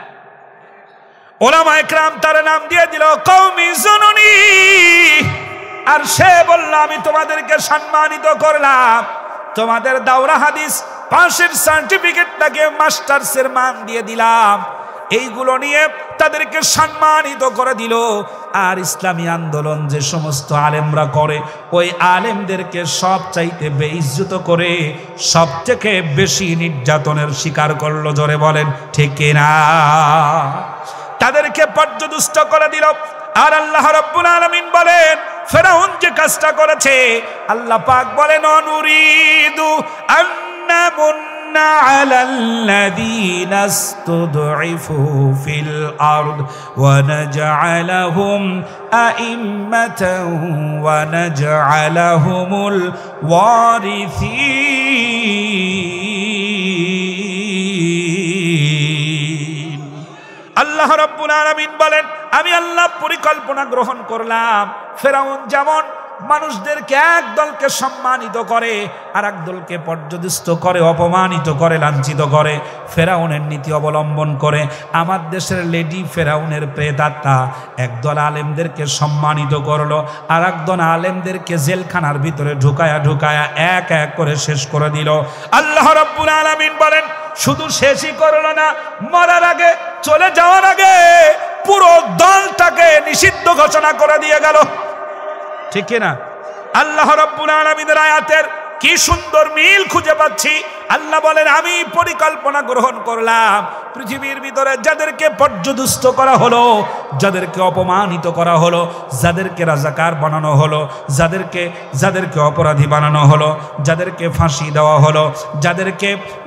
ওলামা একরাম তার নাম দিয়ে দিল কওমি জননী। আর সে বলল, আমি তোমাদেরকে সম্মানিত করলাম, তোমাদের দাওরা হাদিস পাশের সার্টিফিকেটটাকে মাস্টার্সের মান দিয়ে দিলাম। এইগুলো নিয়ে তাদেরকে সম্মানিত করে দিল। আর ইসলামী আন্দোলন যে সমস্ত আলেমরা করে, ওই আলেমদেরকে সব চাইতে বেইজ্জত করে সবথেকে বেশি নির্যাতনের শিকার করলো। জোরে বলেন ঠিক কিনা? তাদেরকে পর্যদুষ্ট করে দিল। আর আল্লাহ রাব্বুল আলামিন বলেন, ফেরাউন যে কাজটা করেছে, আল্লাহ পাক বলেন, অনুরিদু আন্নামুন্না আলাল্লাযীনা ইসতুদঈফু ফিল আরদ ওয়া নাজআলাহুম আইম্মাতান ওয়া নাজআলাহুমুল ওয়ারিসিন। আল্লাহ রাব্বুল আলামিন বলেন, আমি আল্লাহ পরিকল্পনা গ্রহণ করলাম, ফেরাউন যেমন মানুষদেরকে এক দলকে সম্মানিত করে আর এক দলকে পর্যদুষ্ট করে, অপমানিত করে, লাঞ্ছিত করে, ফেরাউনের নীতি অবলম্বন করে আমার দেশের লেডি ফেরাউনের প্রেতাত্মা একদল আলেমদেরকে সম্মানিত করলো, আর একদল আলেমদেরকে জেলখানার ভিতরে ঢুকায়া ঢুকায়া এক এক করে শেষ করে দিল। আল্লাহ রাব্বুল আলামিন বলেন, শুধু শেষই করলো না, মরার আগে, চলে যাওয়ার আগে পুরো দলটাকে নিষিদ্ধ ঘোষণা করে দিয়ে গেল। ঠিক কিনা? আল্লাহ রাব্বুল আলামিনের আয়াতের কি সুন্দর মিল খুঁজে পাচ্ছি। আল্লাহ বলেন, আমি পরিকল্পনা গ্রহণ করলাম, পৃথিবীর ভিতরে যাদেরকে পর্যদুষ্ট করা হলো, যাদেরকে অপমানিত করা হলো, যাদেরকে রাজাকার বানানো হলো, যাদেরকে অপরাধী বানানো হলো, যাদেরকে ফাঁসি দেওয়া হলো,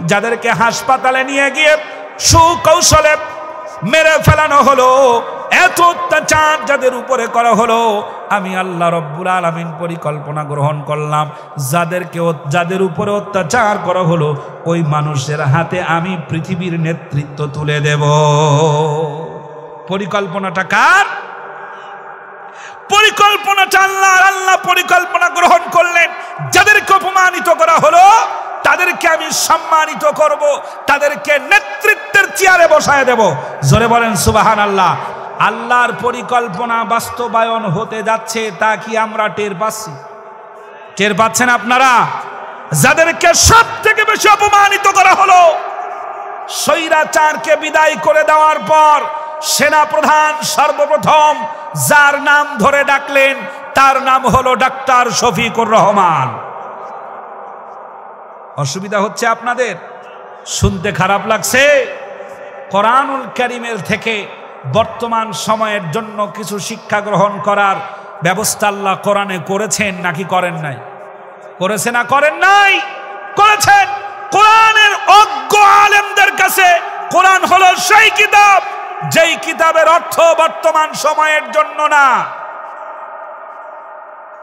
যাদেরকে হাসপাতালে নিয়ে গিয়ে সুকৌশলে মেরে ফেলানো হলো, এত অত্যাচার যাদের উপরে করা হলো, আমি আল্লাহ রাব্বুল আলামিন পরিকল্পনা গ্রহণ করলাম, যাদের উপরে অত্যাচার করা হলো, ওই মানুষের হাতে আমি পৃথিবীর নেতৃত্ব তুলে দেব। পরিকল্পনাটা কার? পরিকল্পনাটা আল্লাহর। আল্লাহ পরিকল্পনা গ্রহণ করলেন, যাদেরকে অপমানিত করা হলো তাদেরকে আমি সম্মানিত করব, তাদেরকে নেতৃত্বের চেয়ারে বসায় দেব। জোরে বলেন সুবহানাল্লাহ। আল্লাহর পরিকল্পনা বাস্তবায়ন হতে যাচ্ছে, তা কি আমরা টের পাচ্ছি? টের পাচ্ছেন আপনারা? যাদেরকে সব থেকে বেশি অপমানিত করা হলো, স্বৈরাচারকে বিদায় করে দেওয়ার পর সেনা প্রধান সর্বপ্রথম যার নাম ধরে ডাকলেন তার নাম হলো ডাক্তার শফিকুর রহমান। অসুবিধা হচ্ছে আপনাদের? শুনতে খারাপ লাগছে? কোরআনুল কারীমের থেকে বর্তমান সময়ের জন্য কিছু শিক্ষা গ্রহণ করার ব্যবস্থা আল্লাহ কোরআনে করেছেন নাকি করেন নাই? করেছে না করেন নাই? করেছেন। কোরআনের অজ্ঞ আলেমদের কাছে কোরআন হলো সেই কিতাব যেই কিতাবের অর্থ বর্তমান সময়ের জন্য না।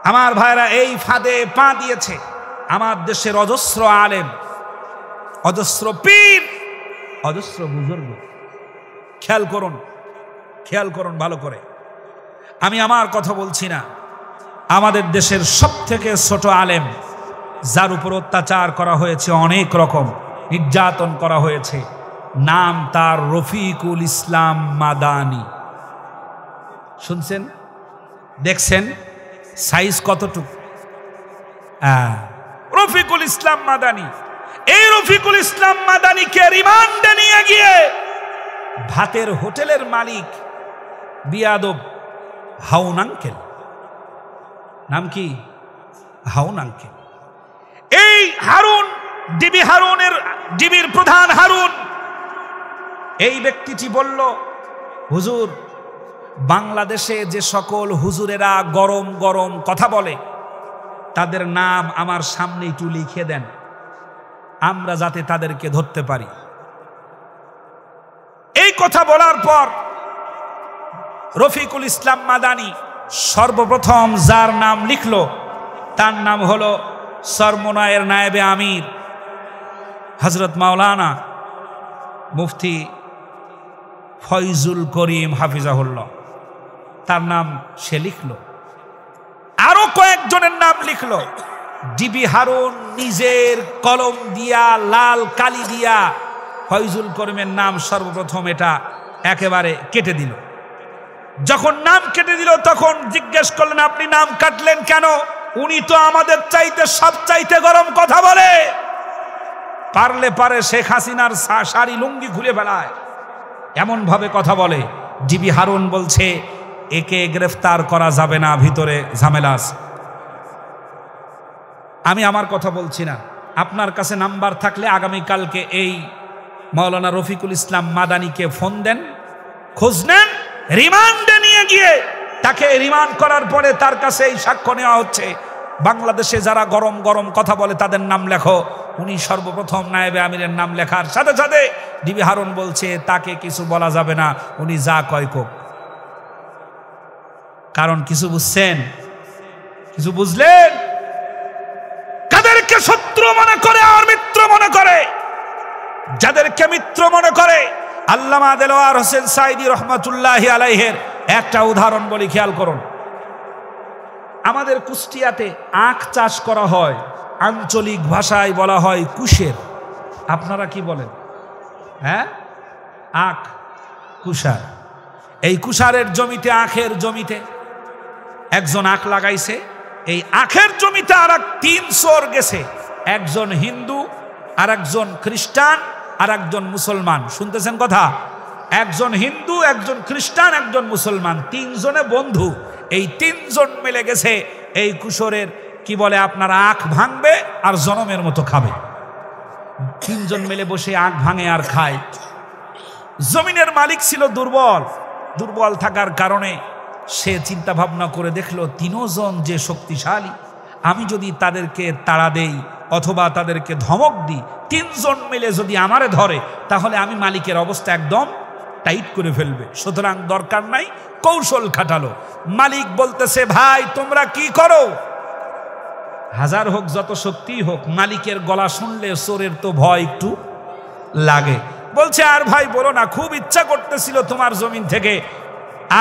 আমার ভাইরা এই ফাঁদে পা দিয়েছে আমার দেশের অজস্র আলেম, অজস্র পীর, অজস্র বুজুর্গ। খেয়াল করুন, খেয়াল করুন ভালো করে। আমি আমার কথা বলছি না। আমাদের দেশের সব থেকে ছোট আলেম, যার উপর অত্যাচার করা হয়েছে, অনেক রকম নির্যাতন করা হয়েছে, নাম তার রফিকুল ইসলাম মাদানী। শুনছেন? দেখছেন সাইজ কতটুকু? রফিকুল ইসলাম মাদানী। এই রফিকুল ইসলাম মাদানীকে রিমান্ডে নিয়ে গিয়ে ভাতের হোটেলের মালিক বিয়াদব হাউন আঙ্কেল, নাম কি? হাউন আঙ্কেল। এই হারুন, ডিবির প্রধান হারুন, এই ব্যক্তিটি বলল, হুজুর, বাংলাদেশে যে সকল হুজুরেরা গরম গরম কথা বলে তাদের নাম আমার সামনে একটু লিখে দেন, আমরা যাতে তাদেরকে ধরতে পারি। এই কথা বলার পর রফিকুল ইসলাম মাদানী সর্বপ্রথম যার নাম লিখল তার নাম হলো সরমনায়ের নায়েবে আমির হযরত মাওলানা মুফতি ফয়জুল করিম হাফিজাহুল্লাহ। তার নাম সে লিখল। আরো কয়েকজনের নাম লিখল। ডিবি হারুন নিজের কলম দিয়া, লাল কালি দিয়া ফয়জুল করিমের নাম সর্বপ্রথম এটা একেবারে কেটে দিল। যখন নাম কেটে দিল তখন জিজ্ঞেস করলেন, আপনি নাম কাটলেন কেন? উনি তো আমাদের চাইতে সব চাইতে গরম কথা বলে, পারলে পারে শেখ হাসিনার শাড়ি লুঙ্গি খুলে ফেলায়, এমন ভাবে কথা বলে। ডিবি হারুন বলছে, একে গ্রেফতার করা যাবে না, ভিতরে ঝামেলা আছে। আমি আমার কথা বলছি না। আপনার কাছে নাম্বার থাকলে আগামীকালকে এই মাওলানা রফিকুল ইসলাম মাদানীকে ফোন দেন, খোঁজ নেন, রিমান্ডে নিয়ে গিয়ে তাকে রিমান্ড করার পরে তার কাছে এই সাক্ষ্য নেওয়া হচ্ছে, বাংলাদেশে যারা গরম গরম কথা বলে তাদের নাম লেখো। উনি সর্বপ্রথম নায়েবে আমিরের নাম লেখার সাথে সাথে ডিবি হারুন বলছে তাকে কিছু বলা যাবে না, উনি যা কয় কোক। কারণ কিছু বুঝছেন? কিছু বুঝলেন? কাদেরকে শত্রু মনে করে আর মিত্র মনে করে? যাদেরকে মিত্র মনে করে, আল্লামা দেলোয়ার হোসেন সাঈদী রহমাতুল্লাহি আলাইহির একটা উদাহরণ বলি, খেয়াল করুন। আমাদের কুষ্টিয়াতে আখ চাষ করা হয়, আঞ্চলিক ভাষায় বলা হয় কুশের। আপনারা কি বলেন? হ্যাঁ, আখ, কুষার। এই কুষারের জমিতে, আখের জমিতে একজন আখ লাগাইছে। এই আখের জমিতে আর এক 3 চোর গেছে, একজন হিন্দু, আর একজন খ্রিস্টান, আর একজন মুসলমান। শুনতেছেন কথা? একজন হিন্দু, একজন খ্রিস্টান, একজন মুসলমান, 3 জনে বন্ধু। এই 3 জন মিলে গেছে এই কুশোরের কি বলে আপনার আখ ভাঙবে আর জনমের মতো খাবে। 3 জন মিলে বসে আখ ভাঙে আর খায়। জমিনের মালিক ছিল দুর্বল। দুর্বল থাকার কারণে সে চিন্তা ভাবনা করে দেখলো 3 জন যে শক্তিশালী, আমি যদি তাদেরকে তাড়া দেই অথবা তাদেরকে ধমক দিই, 3 জন মিলে যদি আমারে ধরে তাহলে আমি মালিকের অবস্থা একদম টাইট করে ফেলবে। সুতরাং দরকার নাই, কৌশল খাটালো। মালিক বলতেছে, ভাই তোমরা কি করো? হাজার হোক, যত শক্তি হোক, মালিকের গলা শুনলে চোরের তো ভয় একটু লাগে। বলছে, আর ভাই বলো না, খুব ইচ্ছা করতেছিল তোমার জমিন থেকে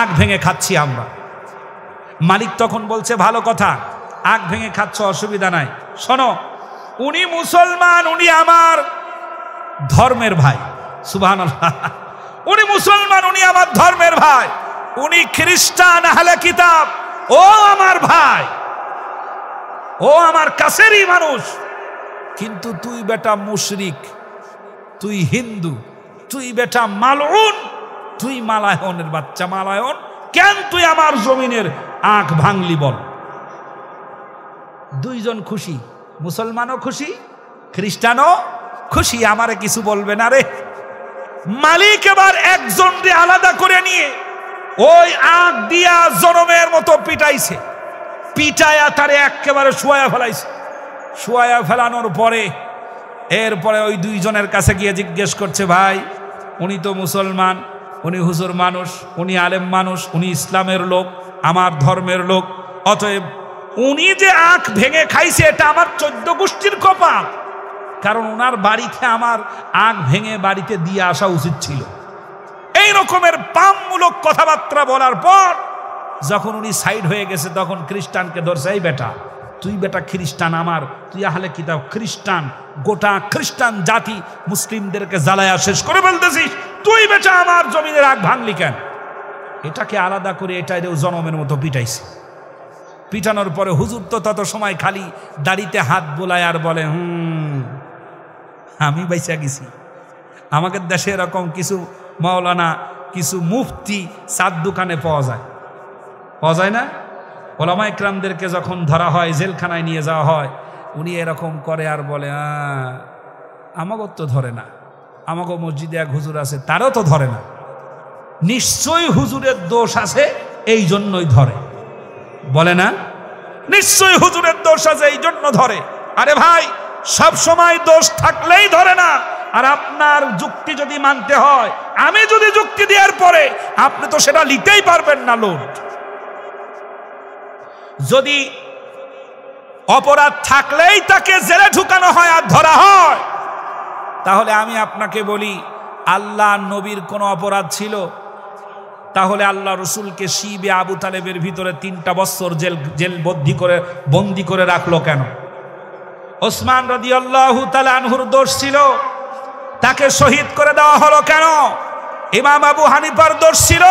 আখ ভেঙে খাচ্ছি আমরা। মালিক তখন বলছে, ভালো কথা, আখ ভেঙে খাচ্ছ, অসুবিধা নাই। শোনো, উনি মুসলমান, উনি আমার ধর্মের ভাই। সুবহানাল্লাহ। উনি মুসলমান, উনি আমার ধর্মের ভাই। উনি খ্রিস্টান আহলে কিতাব, ও আমার ভাই, ও আমার কাছেরই মানুষ। কিন্তু তুই বেটা মুশরিক, তুই হিন্দু, তুই বেটা মালউন, তুই মালায়নের বাচ্চা মালায়ন, কেন তুই আমার জমিনের আঁখ ভাঙলি বল। দুইজন খুশি, মুসলমানও খুশি, খ্রিস্টানও খুশি, আমারে কিছু বলবে না রে। মালিক এবার একজনকে আলাদা করে নিয়ে ওই আঁখ দিয়া জনমের মতো পিটাইছে, পিটায়া তারে একেবারে শুয়ায়া ফেলাইছে। শুয়ায়া ফেলানোর পরে এরপরে ওই দুইজনের কাছে গিয়ে জিজ্ঞেস করছে, ভাই উনি তো মুসলমান, উনি হুজুর মানুষ, উনি আলেম মানুষ, উনি ইসলামের লোক, আমার ধর্মের লোক, অতএব উনি যে আঁখ ভেঙে খাইছে এটা আমার 14 গোষ্ঠীর কপাল, কারণ ওনার বাড়িতে আমার আঁখ ভেঙে বাড়িতে দিয়ে আসা উচিত ছিল। এই রকমের পামমূলক কথাবার্তা বলার পর যখন উনি সাইড হয়ে গেছে তখন খ্রিস্টানকে ধরছে, এই বেটা তুই বেটা খ্রিস্টান, আমার তুই আহলে কিতাব খ্রিস্টান, গোটা খ্রিস্টান জাতি মুসলিমদেরকে জ্বালায়া শেষ করে বলতেছিস, তুই বেটা আমার জমিনের আগ ভাঙলি কেন? এটাকে আলাদা করে এটাইও জনমের মতো পিটাইছে। পিটানোর পরে হুজুর তো তত সময় খালি দাড়িতে হাত বোলায় আর বলে, আমি বাইসা গেছি। আমাদের দেশে এরকম কিছু মাওলানা, কিছু মুফতি চার দোকানে পাওয়া যায় না? ওলামা ইকরামদেরকে যখন ধরা হয়, জেলখানায় নিয়ে যাওয়া হয়, উনি এরকম করে আর বলে, আমাকে তো ধরে না, আমাকে মসজিদে এক হুজুর আছে তারও তো ধরে না, নিশ্চয়ই হুজুরের দোষ আছে এই জন্যই ধরে। বলে না, নিশ্চয়ই হুজুরের দোষ আছে এই জন্য ধরে। আরে ভাই, সব সময় দোষ থাকলেই ধরে না। আর আপনার যুক্তি যদি মানতে হয়, আমি যদি যুক্তি দেওয়ার পরে আপনি তো সেটা নিতেই পারবেন না লোড। যদি অপরাধ থাকলেই তাকে জেলে ঢুকানো হয় আর ধরা হয়, তাহলে আমি আপনাকে বলি, আল্লাহ নবীর কোনো অপরাধ ছিল? তাহলে আল্লাহ রসুলকে শিবে আবু তালেবের ভিতরে 3টা বছর জেল বন্দি করে রাখলো কেন? ওসমান রাদিয়াল্লাহু তাআলা আনহুর দোষ ছিল, তাকে শহীদ করে দেওয়া হলো কেন? ইমাম আবু হানিফার দোষ ছিল,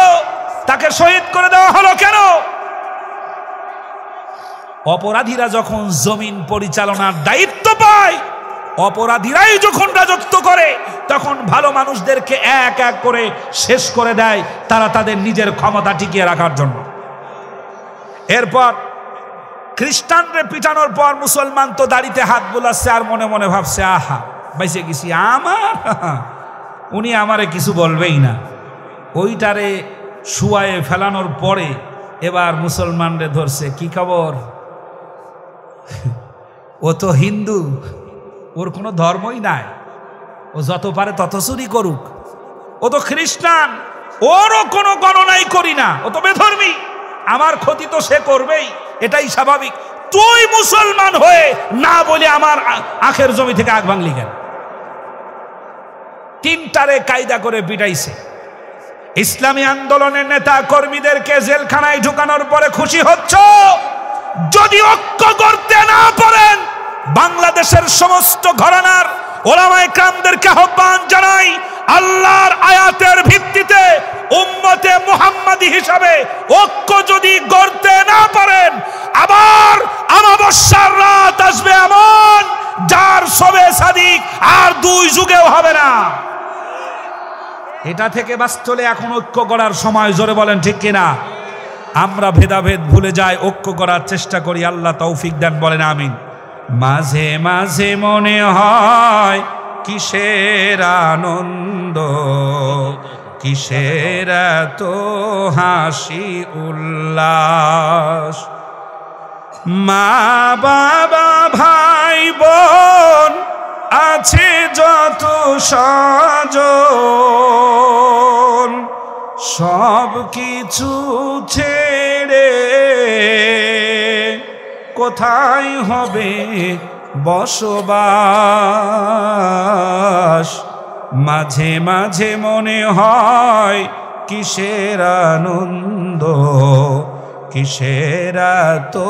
তাকে শহীদ করে দেওয়া হলো কেন? অপরাধীরা যখন জমিন পরিচালনার দায়িত্ব পায়, অপরাধীরাই যখন রাজত্ব করে, তখন ভালো মানুষদেরকে এক এক করে শেষ করে দেয়, তারা তাদের নিজের ক্ষমতা টিকিয়ে রাখার জন্য। এরপর খ্রিস্টানরে পিটানোর পর মুসলমান তো দাড়িতে হাত বোলাচ্ছে আর মনে মনে ভাবছে, আহা বাইসে গেছি, আমার উনি আমারে কিছু বলবেই না। ওইটারে শুয়ায়ে ফেলানোর পরে এবার মুসলমানরে ধরছে, কি খবর? ও তো হিন্দু, ওর কোনো ধর্মই নাই, ও যত পারে তত চুরি করুক। ও তো খ্রিস্টান, ওরও কোনো গণনাই করি না, ও তো বেধর্মী, আমার ক্ষতি তো সে করবেই, এটাই স্বাভাবিক। তুই মুসলমান হয়ে না বলে আমার আখের জমি থেকে আগ ভাঙলি কেন? 3টারে কায়দা করে পিটাইছে। ইসলামী আন্দোলনের নেতা কর্মীদেরকে জেলখানায় ঢুকানোর পরে খুশি হচ্ছ? যদি ঐক্য করতে না পারেন, বাংলাদেশের সমস্ত ঘরানার ওলামায়ে কেরামদেরকে আহ্বান জানাই, আল্লাহর আয়াতের ভিত্তিতে উম্মতে মুহাম্মাদি হিসাবে ঐক্য যদি গড়তে না পারেন, আবার আমাবস্যার রাত আসবে এমন, যার শবে সাদিক আর 2 যুগেও হবে না। এটা থেকে বাঁচলে এখন ঐক্য করার সময়, জোরে বলেন ঠিক কিনা? আমরা ভেদাভেদ ভুলে যাই, ঐক্য করার চেষ্টা করি, আল্লাহ তৌফিক দেন, বলেন আমিন। মাঝে মাঝে মনে হয় কিসের আনন্দ, কিসের এত হাসি উল্লাস, মা বাবা ভাই বোন আছে যত স্বজন, সব কিছু ছেড়ে কোথায় হবে বসবাস? মাঝে মাঝে মনে হয় কিসের আনন্দ, কিসের তো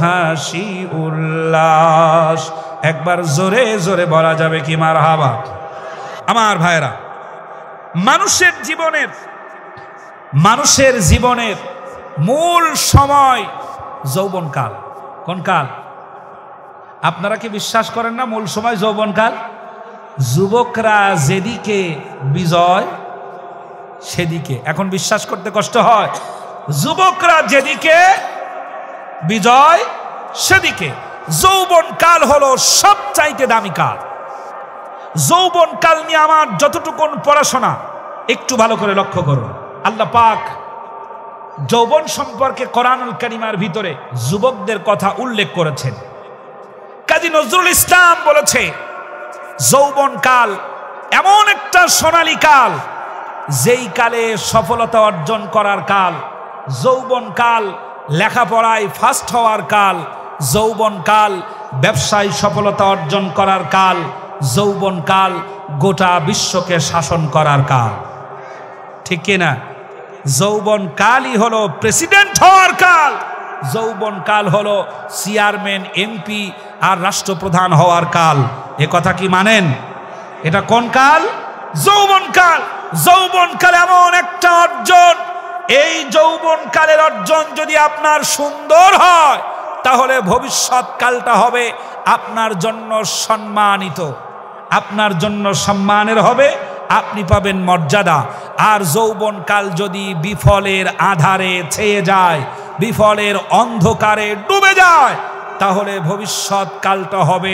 হাসি উল্লাস। একবার জোরে জোরে বলা যাবে কি মারহাবা? আমার ভাইরা, মানুষের জীবনের মূল সময় যৌবনকাল। কোন কাল? আপনারা কি বিশ্বাস করেন না মূল সময় যৌবনকাল? যুবকরা যেদিকে বিজয় সেদিকে। এখন বিশ্বাস করতে কষ্ট হয়, যুবকরা যেদিকে বিজয় সেদিকে। যৌবন কাল হলো সবচাইতে দামি কাল। যৌবন কাল নিয়ে আমার যতটুকুন পড়াশোনা, একটু ভালো করে লক্ষ্য করুন, আল্লাহ পাক যৌবন সম্পর্কে কোরআনুল কারীমের ভিতরে যুবকদের কথা উল্লেখ করেছেন। কাজী নজরুল ইসলাম বলেছে, যৌবন কাল এমন একটা সোনালী কাল, যেই কালে সফলতা অর্জন করার কাল। যৌবন কাল লেখাপড়ায় ফার্স্ট হওয়ার কাল। যৌবন কাল ব্যবসায় সফলতা অর্জন করার কাল। যৌবন কাল গোটা বিশ্বকে শাসন করার কাল। ঠিক কিনা? যৌবন কালই হলো প্রেসিডেন্ট হওয়ার কাল। যৌবন কাল হলো চেয়ারম্যান, এমপি আর রাষ্ট্রপ্রধান হওয়ার কাল। এ কথা কি মানেন? এটা কোন কাল? যৌবন কাল। যৌবন কাল এমন একটা অর্জন, এই যৌবন কালের অর্জন যদি আপনার সুন্দর হয়, তাহলে ভবিষ্যৎ কালটা হবে আপনার জন্য সম্মানিত, আপনার জন্য সম্মানের হবে, আপনি পাবেন মর্যাদা। আর যৌবন কাল যদি বিফলের আধারে ছেয়ে যায়, বিফলের অন্ধকারে ডুবে যায়, তাহলে ভবিষ্যৎ কালটা হবে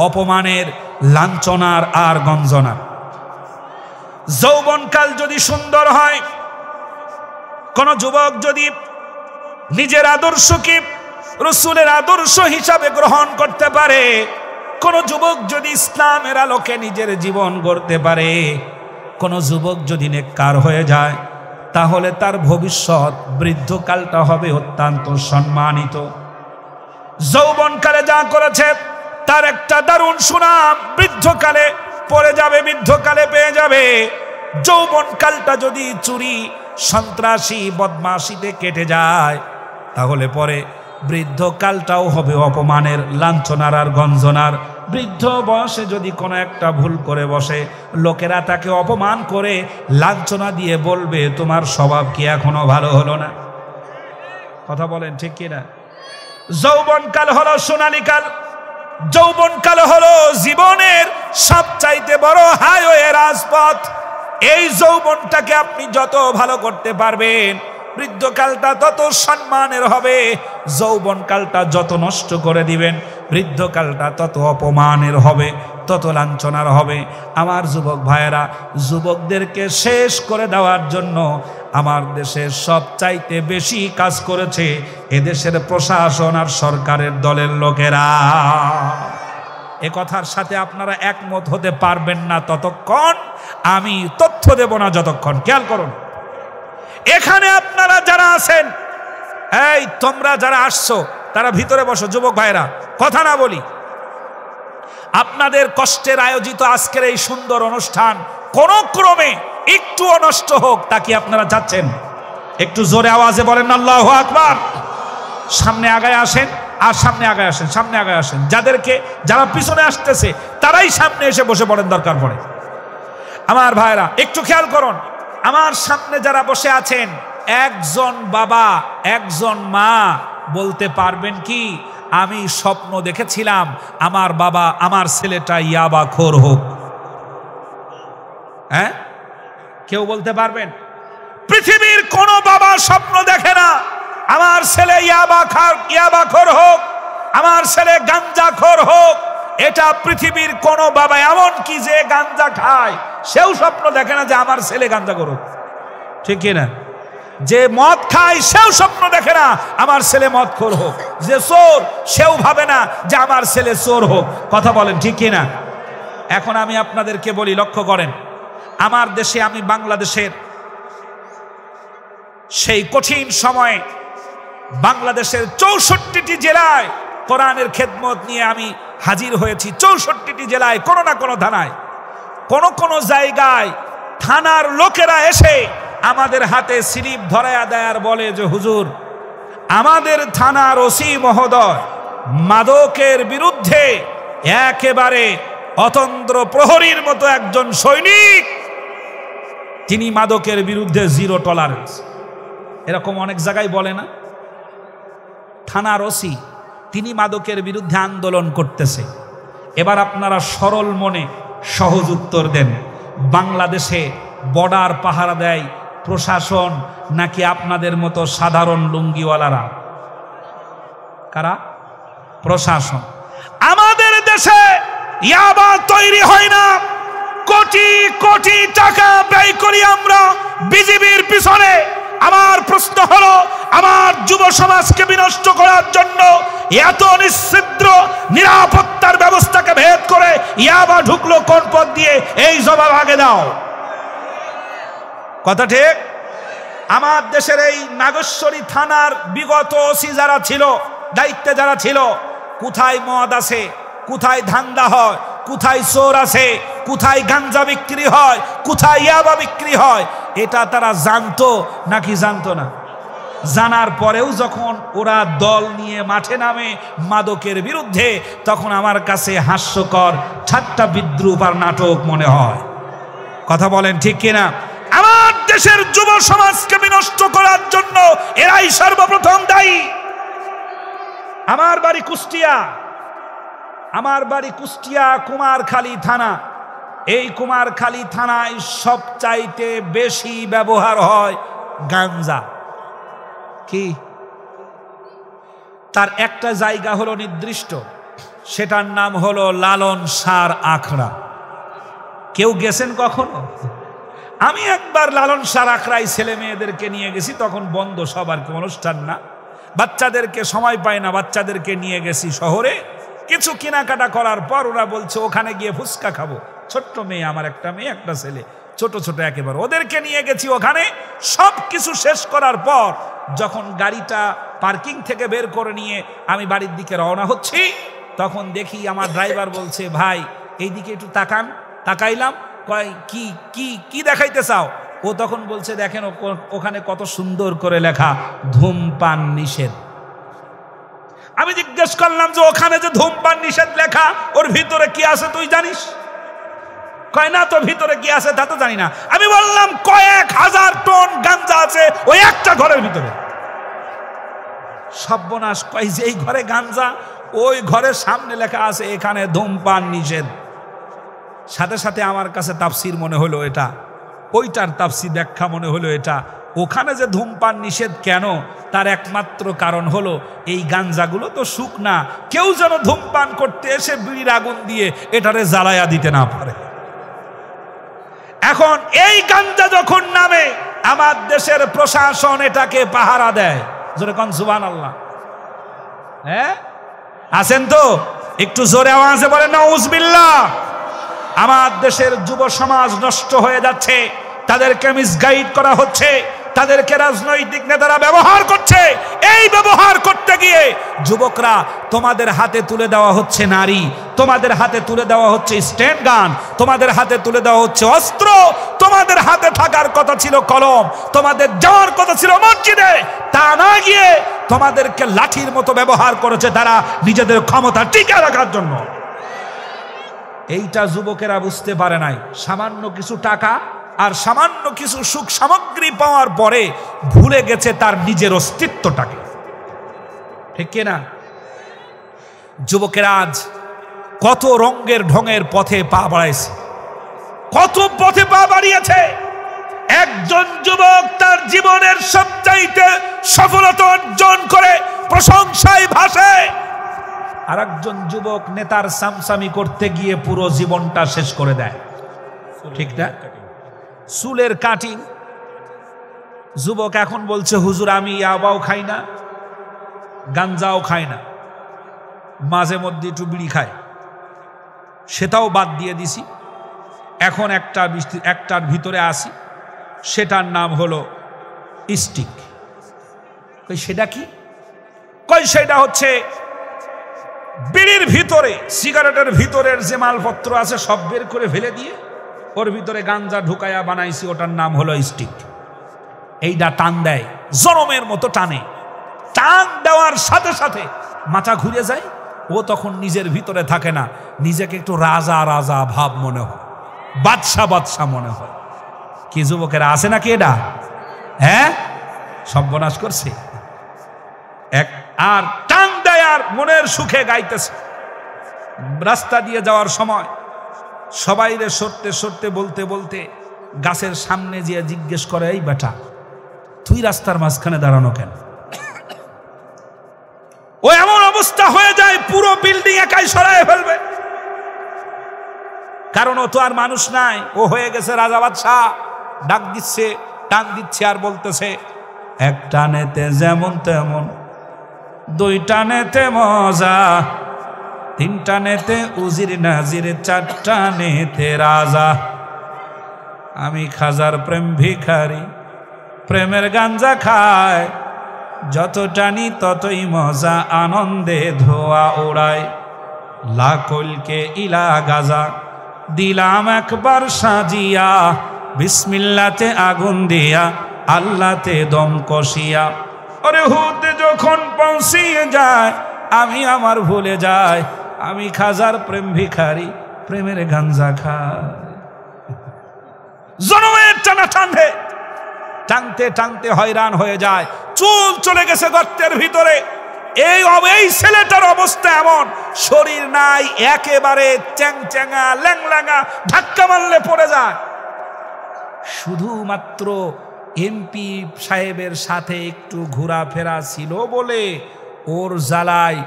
অপমানের, লাঞ্ছনার আর গঞ্জনার। যৌবন কাল যদি সুন্দর হয়, কোন যুবক যদি নিজের আদর্শকে রাসূলের আদর্শ হিসাবে গ্রহণ করতে পারে, কোন যুবক যদি ইসলামের আলোকে নিজের জীবন গড়তে পারে, কোন যুবক যদি নেককার হয়ে যায়, তাহলে তার ভবিষ্যৎ বৃদ্ধকালটা হবে অত্যন্ত সম্মানিত। যৌবনকালে যা করেছে তার একটা দারুণ সুনাম বৃদ্ধকালে পড়ে যাবে, বৃদ্ধকালে পেয়ে যাবে। যৌবনকালটা যদি চুরি, সন্ত্রাসী, বদমাশিতে কেটে যায়, তাহলে পরে বৃদ্ধকালটাও হবে অপমানের, লাঞ্ছনার আর গঞ্জনার। বৃদ্ধ বয়সে যদি কোনো একটা ভুল করে বসে, লোকেরা তাকে অপমান করে লাঞ্ছনা দিয়ে বলবে, তোমার স্বভাব কি এখনো ভালো হলো না? কথা বলেন ঠিক কিনা? যৌবনকাল হলো সোনালী কাল। যৌবনকাল হলো জীবনের সবচাইতে বড় হাইওয়ে, রাজপথ। এই যৌবনটাকে আপনি যত ভালো করতে পারবেন, বৃদ্ধকালটা তত সম্মানের হবে। যৌবনকালটা যত নষ্ট করে দিবেন, বৃদ্ধকালটা তত অপমানের হবে, তত লাঞ্ছনার হবে। আমার যুবক ভাইয়েরা, যুবকদেরকে শেষ করে দেওয়ার জন্য আমার দেশের সবচাইতে বেশি কাজ করেছে এদেশের প্রশাসন আর সরকারের দলের লোকেরা। এ কথার সাথে আপনারা একমত হতে পারবেন না ততক্ষণ আমি তথ্য দেব না যতক্ষণ। খেয়াল করুন, এখানে আপনারা যারা আছেন, এই তোমরা যারা আসছো, তারা ভিতরে বসো। যুবক ভাইরা, কথা না বলি, আপনাদের কষ্টের আয়োজিত আজকের এই সুন্দর অনুষ্ঠান কোন ক্রমে একটুও নষ্ট হোক, তা কি আপনারা চাচ্ছেন? একটু জোরে আওয়াজে বলেন আল্লাহু আকবার। সামনে আগায় আসেন, আর সামনে আগায় আসেন, সামনে আগায় আসেন। যারা পিছনে আসতেছে তারাই সামনে এসে বসে পড়েন দরকার পড়ে। আমার ভাইরা একটু খেয়াল করুন, আমার সামনে যারা বসে আছেন, একজন বাবা, একজন মা বলতে পারবেন কি, আমি স্বপ্ন দেখেছিলাম আমার বাবা, আমার ছেলেটা ইয়াবাখোর হোক? হ্যাঁ, কেউ বলতে পারবেন? পৃথিবীর কোন বাবা স্বপ্ন দেখে না আমার ছেলে ইয়াবাখোর হোক, আমার ছেলে গাঞ্জাখোর হোক। এটা পৃথিবীর কোন বাবা, এমন কি যে গাঞ্জা খায় সেও স্বপ্ন দেখে না যে আমার ছেলে গাঞ্জাখোর হোক। ঠিক কিনা? যে মদ খায় সেও স্বপ্ন দেখে না আমার ছেলে মদখোর হোক। যে চোর সেও ভাবে না যে আমার ছেলে চোর হোক। কথা বলেন ঠিক কিনা? এখন আমি আপনাদেরকে বলি, লক্ষ্য করেন, আমার দেশে, আমি বাংলাদেশের সেই কঠিন সময়ে বাংলাদেশের 64টি জেলায় কোরআনের খেদমত নিয়ে আমি হাজির হয়েছি। 64টি জেলায়, কোনো না কোনো থানায়, কোন জায়গায় থানার লোকেরা এসে আমাদের হাতে স্লিপ ধরায়া দেয় আর বলে যে হুজুর, আমাদের থানার ওসি মহোদয় মাদকের বিরুদ্ধে একেবারে অতন্ত্র প্রহরীর মতো একজন সৈনিক, তিনি মাদকের বিরুদ্ধে জিরো টলারেন্স। এরকম অনেক জায়গায় বলে না? থানার ওসি তিনি মাদকের বিরুদ্ধে আন্দোলন করতেছে। এবার আপনারা সরল মনে সহজ উত্তর দেন, বাংলাদেশে বর্ডার পাহারা দেয় প্রশাসন নাকি আপনাদের মতো সাধারণ লুঙ্গিওয়ালারা? কারা? প্রশাসন। আমাদের দেশে ইয়াবা তৈরি হয় না, কোটি কোটি টাকা ব্যয় করি আমরা বিজিবির পিছনে। আমার প্রশ্ন হলো, আমার যুব সমাজকে বিনষ্ট করার জন্য এত নিশ্চিদ্র নিরাপত্তার ব্যবস্থাকে ভেদ করে ইয়াবা ঢুকলো কোন পথ দিয়ে? এই জবাব আগে দাও। কথা ঠিক? আমার দেশের এই নাগেশ্বরী থানার বিগত ওসি যারা ছিল, দায়িত্বে যারা ছিল, কোথায় মদ আছে, কোথায় ধান্দা হয়, কোথায় চোর আছে, কোথায় গাঞ্জা বিক্রি হয়, কোথায় ইয়াবা বিক্রি হয়, এটা তারা জানতো নাকি জানতো না? জানার পরেও যখন ওরা দল নিয়ে মাঠে নামে মাদকের বিরুদ্ধে, তখন আমার কাছে হাস্যকর, ঠাট্টা বিদ্রুপ আর নাটক মনে হয়। কথা বলেন ঠিক কিনা? আমার দেশের যুব সমাজকে বিনষ্ট করার জন্য এরাই সর্বপ্রথম দায়ী। আমার বাড়ি কুষ্টিয়া, আমার বাড়ি কুষ্টিয়া কুমারখালী থানা। এই কুমারখালী থানায় সবচাইতে বেশি ব্যবহার হয় গাঞ্জা। কি? তার একটা জায়গা হলো নির্দিষ্ট, সেটার নাম হলো লালন সার আখড়া। কেউ গেছেন কখনো? আমি একবার লালন সার আখড়ায় ছেলে মেয়েদেরকে নিয়ে গেছি, তখন বন্ধ, সবার অনুষ্ঠান না, বাচ্চাদেরকে সময় পায় না, বাচ্চাদেরকে নিয়ে গেছি শহরে। কিছু কেনাকাটা করার পর ওরা বলছে ওখানে গিয়ে ফুচকা খাবো। ছোট্ট মেয়ে, আমার একটা মেয়ে একটা ছেলে, ছোট ছোট একেবারে, ওদেরকে নিয়ে গেছি ওখানে। সব কিছু শেষ করার পর যখন গাড়িটা পার্কিং থেকে বের করে নিয়ে আমি বাড়ির দিকে রওনা হচ্ছি, তখন দেখি আমার ড্রাইভার বলছে, ভাই এইদিকে একটু তাকান। তাকাইলাম, কয় কি কি কি দেখাইতে চাও? ও তখন বলছে, দেখেন ওখানে কত সুন্দর করে লেখা ধূমপান নিষেধ। আমি জিজ্ঞেস করলাম যে ওখানে যে ধূমপান নিষেধ লেখা, ওর ভিতরে কি আছে তুই জানিস? কয় না, তো ভিতরে কি আছে তা তো জানি না। আমি বললাম, কয়েক হাজার টন গাঞ্জা আছে ওই একটা ঘরের ভিতরে। সর্বনাশ। কয় যেই ঘরে গাঞ্জা, ওই ঘরের সামনে লেখা আছে এখানে ধূমপান নিষেধ। সাথে সাথে আমার কাছে তাফসির মনে হলো এটা, ওইটার তাফসির ব্যাখ্যা মনে হলো এটা। ওখানে যে ধূমপান নিষেধ কেন, তার একমাত্র কারণ হলো এই গাঞ্জাগুলো তো শুকনা, কেউ যেন ধূমপান করতে এসে বিড়ির আগুন দিয়ে এটারে জ্বালায়া দিতে না পারে। এখন এই গাঞ্জা যখন নামে, আমার দেশের প্রশাসন এটাকে পাহারা দেয়। জোরে কোন সুবহানাল্লাহ। হ্যাঁ, আছেন তো? একটু জোরে আওয়াজে বলেন নাউজুবিল্লাহ। আমার দেশের যুব সমাজ নষ্ট হয়ে যাচ্ছে, তাদেরকে মিসগাইড করা হচ্ছে, তাদেরকে রাজনৈতিক নেতারা ব্যবহার করছে। এই ব্যবহার করতে গিয়ে যুবকরা, তোমাদের হাতে তুলে দেওয়া হচ্ছে নারী, তোমাদের হাতে তুলে দেওয়া হচ্ছে স্ট্যান্ড গান, তোমাদের হাতে তুলে দেওয়া হচ্ছে অস্ত্র। তোমাদের হাতে থাকার কথা ছিল কলম, তোমাদের যাওয়ার কথা ছিল মসজিদে, তা না গিয়ে তোমাদেরকে লাঠির মতো ব্যবহার করেছে তারা নিজেদের ক্ষমতা টিকে রাখার জন্য। এইটা যুবকেরা বুঝতে পারে নাই। সামান্য কিছু টাকা আর সামান্য কিছু সুখ সামগ্রী পাওয়ার পরে ভুলে গেছে তার নিজের অস্তিত্বটাকে। ঠিক কিনা? যুবকেরা আজ কত রঙের ঢঙের পথে পা বাড়াইছে, কত পথে পা বাড়িয়েছে। একজন যুবক তার জীবনের সবচাইতে সফলতা অর্জন করে প্রশংসায় ভাসে, আর একজন যুবক নেতার সামসামি করতে গিয়ে পুরো জীবনটা শেষ করে দেয়। ঠিক না? চুলের কাটিং। যুবক এখন বলছে, হুজুর আমি ইয়াবাও খাই না, গাঞ্জাও খাই না, মাঝে মধ্যে একটু বিড়ি খাই, সেটাও বাদ দিয়ে দিছি। এখন একটার ভিতরে আসি, সেটার নাম হলো স্টিক। সেটা কি? কই সেটা হচ্ছে বিড়ির ভিতরে, সিগারেটের ভিতরের যে মালপত্র আছে সব বের করে ফেলে দিয়ে ওর ভিতরে গাঞ্জা ঢুকায়া বানাইছি, ওটার নাম হলো স্টিক। এইটা টান দেয়, জনমের মতো টানে। টান দেওয়ার সাথে সাথে মাথা ঘুরে যায়। ও তখন নিজের ভিতরে থাকে না, নিজেকে একটু রাজা রাজা ভাব মনে হয়, বাদশা বাদশা মনে হয়। কি যুবকেরা আছে নাকি এটা? হ্যাঁ, সর্বনাশ করছে। আর টান দেয় আর মনের সুখে গাইতেছে। রাস্তা দিয়ে যাওয়ার সময় সবাইরে সরতে সরতে বলতে বলতে গাছের সামনে গিয়ে জিজ্ঞেস করে, এই বেটা তুই রাস্তার মাঝখানে দাঁড়ানো কেন? ও এমন অবস্থা হয়ে যায় পুরো বিল্ডিং একাই সরায় ফেলবে, কারণ ও তো আর মানুষ নাই, ও হয়ে গেছে রাজা বাদশাহ। ডাক দিচ্ছে, টান দিচ্ছে আর বলতেছে, এক টানেতে যেমন তেমন, দুই টানেতে মজা, তিন টানেতে উজির নাজির, চার টানেতে রাজা। আমি খাজার প্রেম ভিখারি, প্রেমের গাঞ্জা খায়, যত টানি ততই মজা, আনন্দে ধোয়া ওড়ায়। লাকলকে ইলা গাজা দিলাম একবার সাজিয়া, বিসমিল্লাতে আগুন দিয়া, আল্লাহতে দম কষিয়া। ওরে হুদ যখন পৌঁছিয়ে যায়, আমি আমার ভুলে যাই, আমি খাজার প্রেম ভিখারি, প্রেমের গাঞ্জা খাই। জনমের টানা টানতে টানতে টানতে হয়রান হয়ে যায়, চুল চলে গেছে গর্তের ভিতরে। এই ছেলেটার অবস্থা এমন, শরীর নাই, একেবারে চ্যাংচ্যাঙা ল্যাংল্যাঙা, ধাক্কা মারলে পড়ে যায়। শুধুমাত্র এমপি সাহেবের সাথে একটু ঘোরাফেরা ছিল বলে ওর জ্বালায়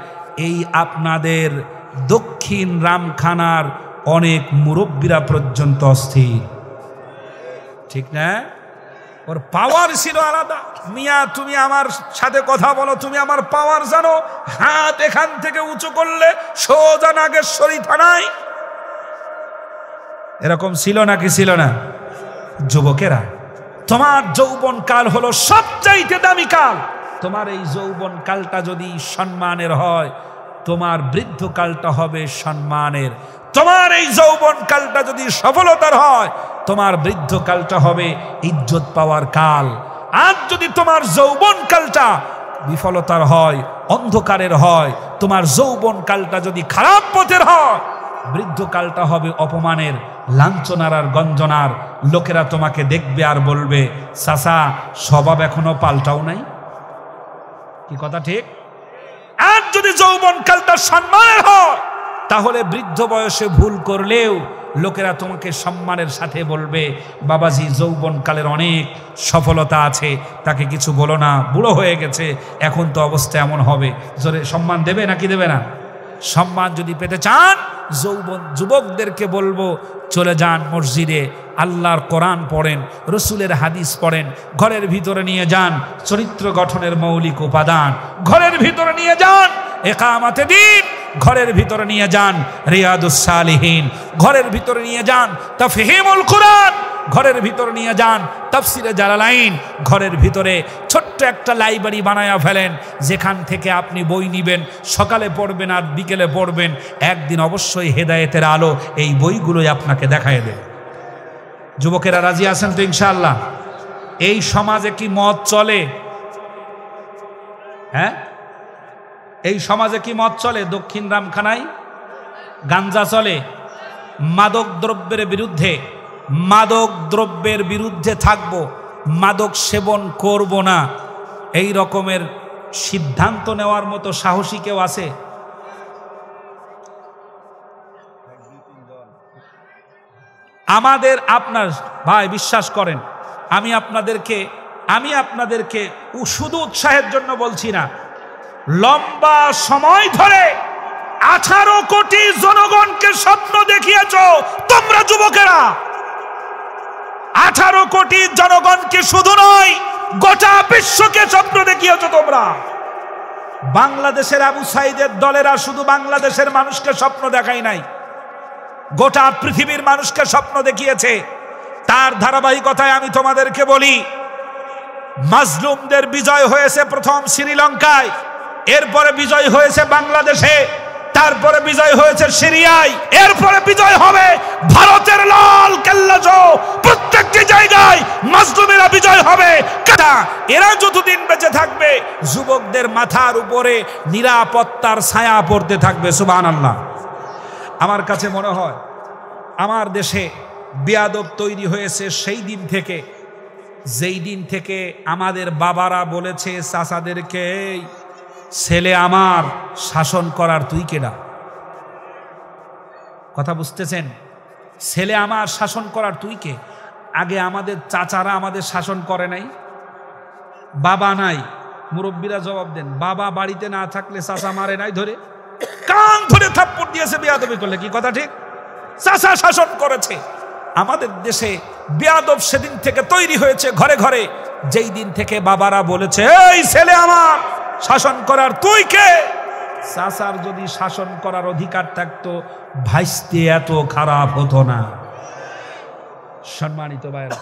এই আপনাদের দক্ষিণ রামখানার অনেক মুরব্বীরা পর্যন্ত অস্থির, ঠিক না? ওর পাওয়ার ছিল আলাদা। মিয়া তুমি আমার সাথে কথা বলো, তুমি আমার পাওয়ার জানো? হাত এখান থেকে উঁচু করলে সোজা নাগেশ্বরী থানায়। এরকম ছিল নাকি ছিল না? যুবকেরা, তোমার যৌবন কাল হলো সবচাইতে দামি কাল। তোমার এই যৌবন কালটা যদি সম্মানের হয়, তোমার বৃদ্ধ কালটা হবে সম্মানের। তোমার এই যৌবন কালটা যদি সফলতার হয়, তোমার বৃদ্ধ কালটা হবে ইজ্জত পাওয়ার কাল। আজ যদি তোমার যৌবন কালটা বিফলতার হয়, অন্ধকারের হয়, তোমার যৌবন কালটা যদি খারাপ পথের হয়, বৃদ্ধ কালটা হবে অপমানের, লাঞ্ছনার আর গঞ্জনার। লোকেরা তোমাকে দেখবে আর বলবে, চাচা স্বভাব এখনো পাল্টাও নাই। কি কথা ঠিক? আর যদি যৌবন কালটা সম্মানের হয়, তাহলে বৃদ্ধ বয়সে ভুল করলেও লোকেরা তোমাকে সম্মানের সাথে বলবে, বাবাজি যৌবন কালের অনেক সফলতা আছে, তাকে কিছু বলো না, বুড়ো হয়ে গেছে, এখন তো অবস্থা এমন হবে। জোরে সম্মান দেবে নাকি দেবে না? সম্মান যদি পেতে চান, যুবকদেরকে বলবো, চলে যান মসজিদে, আল্লাহর কোরআন পড়েন, রসুলের হাদিস পড়েন, ঘরের ভিতরে নিয়ে যান চরিত্র গঠনের মৌলিক উপাদান, ঘরের ভিতরে নিয়ে যান ইকামতে দ্বীন, ঘরের ভিতরে নিয়ে যান রিয়াদুস সালিহিন, ঘরের ভিতরে নিয়ে যান তাফহিমুল কোরআন, ঘরের ভিতরে নিয়ে যান তাফসিরে জালালাইন, ঘরের ভিতরে ছোট্ট একটা লাইব্রেরি বানায়া ফেলেন, যেখান থেকে আপনি বই নিবেন, সকালে পড়বেন আর বিকেলে পড়বেন। একদিন অবশ্যই হেদায়েতের আলো এই বইগুলোই আপনাকে দেখায় দেবে। যুবকেরা রাজি আছেন তো ইনশাআল্লাহ? এই সমাজে কি মদ চলে? হ্যাঁ, এই সমাজে কি মদ চলে? দক্ষিণ রামখানায় গাঞ্জা চলে। মাদক দ্রব্যের বিরুদ্ধে থাকব, মাদক সেবন করব না, এই রকমের সিদ্ধান্ত নেওয়ার মতো সাহসী কেউ আছে? আমাদের আপনার ভাই বিশ্বাস করেন, আমি আপনাদেরকে শুধু উৎসাহের জন্য বলছি না, লম্বা সময় ধরে 18 কোটি জনগণকে স্বপ্ন দেখিয়েছ তোমরা যুবকেরা। 18 কোটি জনগণকে শুধু নয়, গোটা বিশ্বকে স্বপ্ন দেখিয়েছ তোমরা। বাংলাদেশের আবু সাইদের দলেরা শুধু বাংলাদেশের মানুষকে স্বপ্ন দেখায় নাই, গোটা পৃথিবীর মানুষকে স্বপ্ন দেখিয়েছে। তার ধারাবাহিকতায় আমি তোমাদেরকে বলি, মাজলুমদের বিজয় হয়েছে প্রথম শ্রীলঙ্কায়, এরপরে বিজয় হয়েছে বাংলাদেশে, তারপরে বিজয় হয়েছে সিরিয়ায়, এরপরে বিজয় হবে ভারতের লাল কেল্লা সহ প্রত্যেকটি জায়গায় মাজলুমেরা বিজয় হবে। এরা যতদিন বেঁচে থাকবে, যুবকদের মাথার উপরে নিরাপত্তার ছায়া পড়তে থাকবে। সুবহানাল্লাহ। আমার কাছে মনে হয় আমার দেশে বেয়াদব তৈরি হয়েছে সেই দিন থেকে, যেই দিন থেকে আমাদের বাবারা বলেছে চাচাদেরকে, ছেলে আমার শাসন করার তুই কেডা? কথা বুঝতেছেন? ছেলে আমার শাসন করার তুই কে? আগে আমাদের চাচারা আমাদের শাসন করে নাই? বাবা নাই, মুরব্বীরা জবাব দেন, বাবা বাড়িতে না থাকলে চাচা মারে নাই ধরে? কান ধরে থাপ্পড় দিয়েছে বেয়াদবি করলে, কি কথা ঠিক? চাচা শাসন করেছে। আমাদের দেশে বেয়াদব সেদিন থেকে তৈরি হয়েছে ঘরে ঘরে, যেই দিন থেকে বাবারা বলেছে এই ছেলে আমার শাসন করার, তুই কে? চাচার যদি শাসন করার অধিকার থাকতো ভাইস্তে এত খারাপ হতো না। সম্মানিত ভাইরা,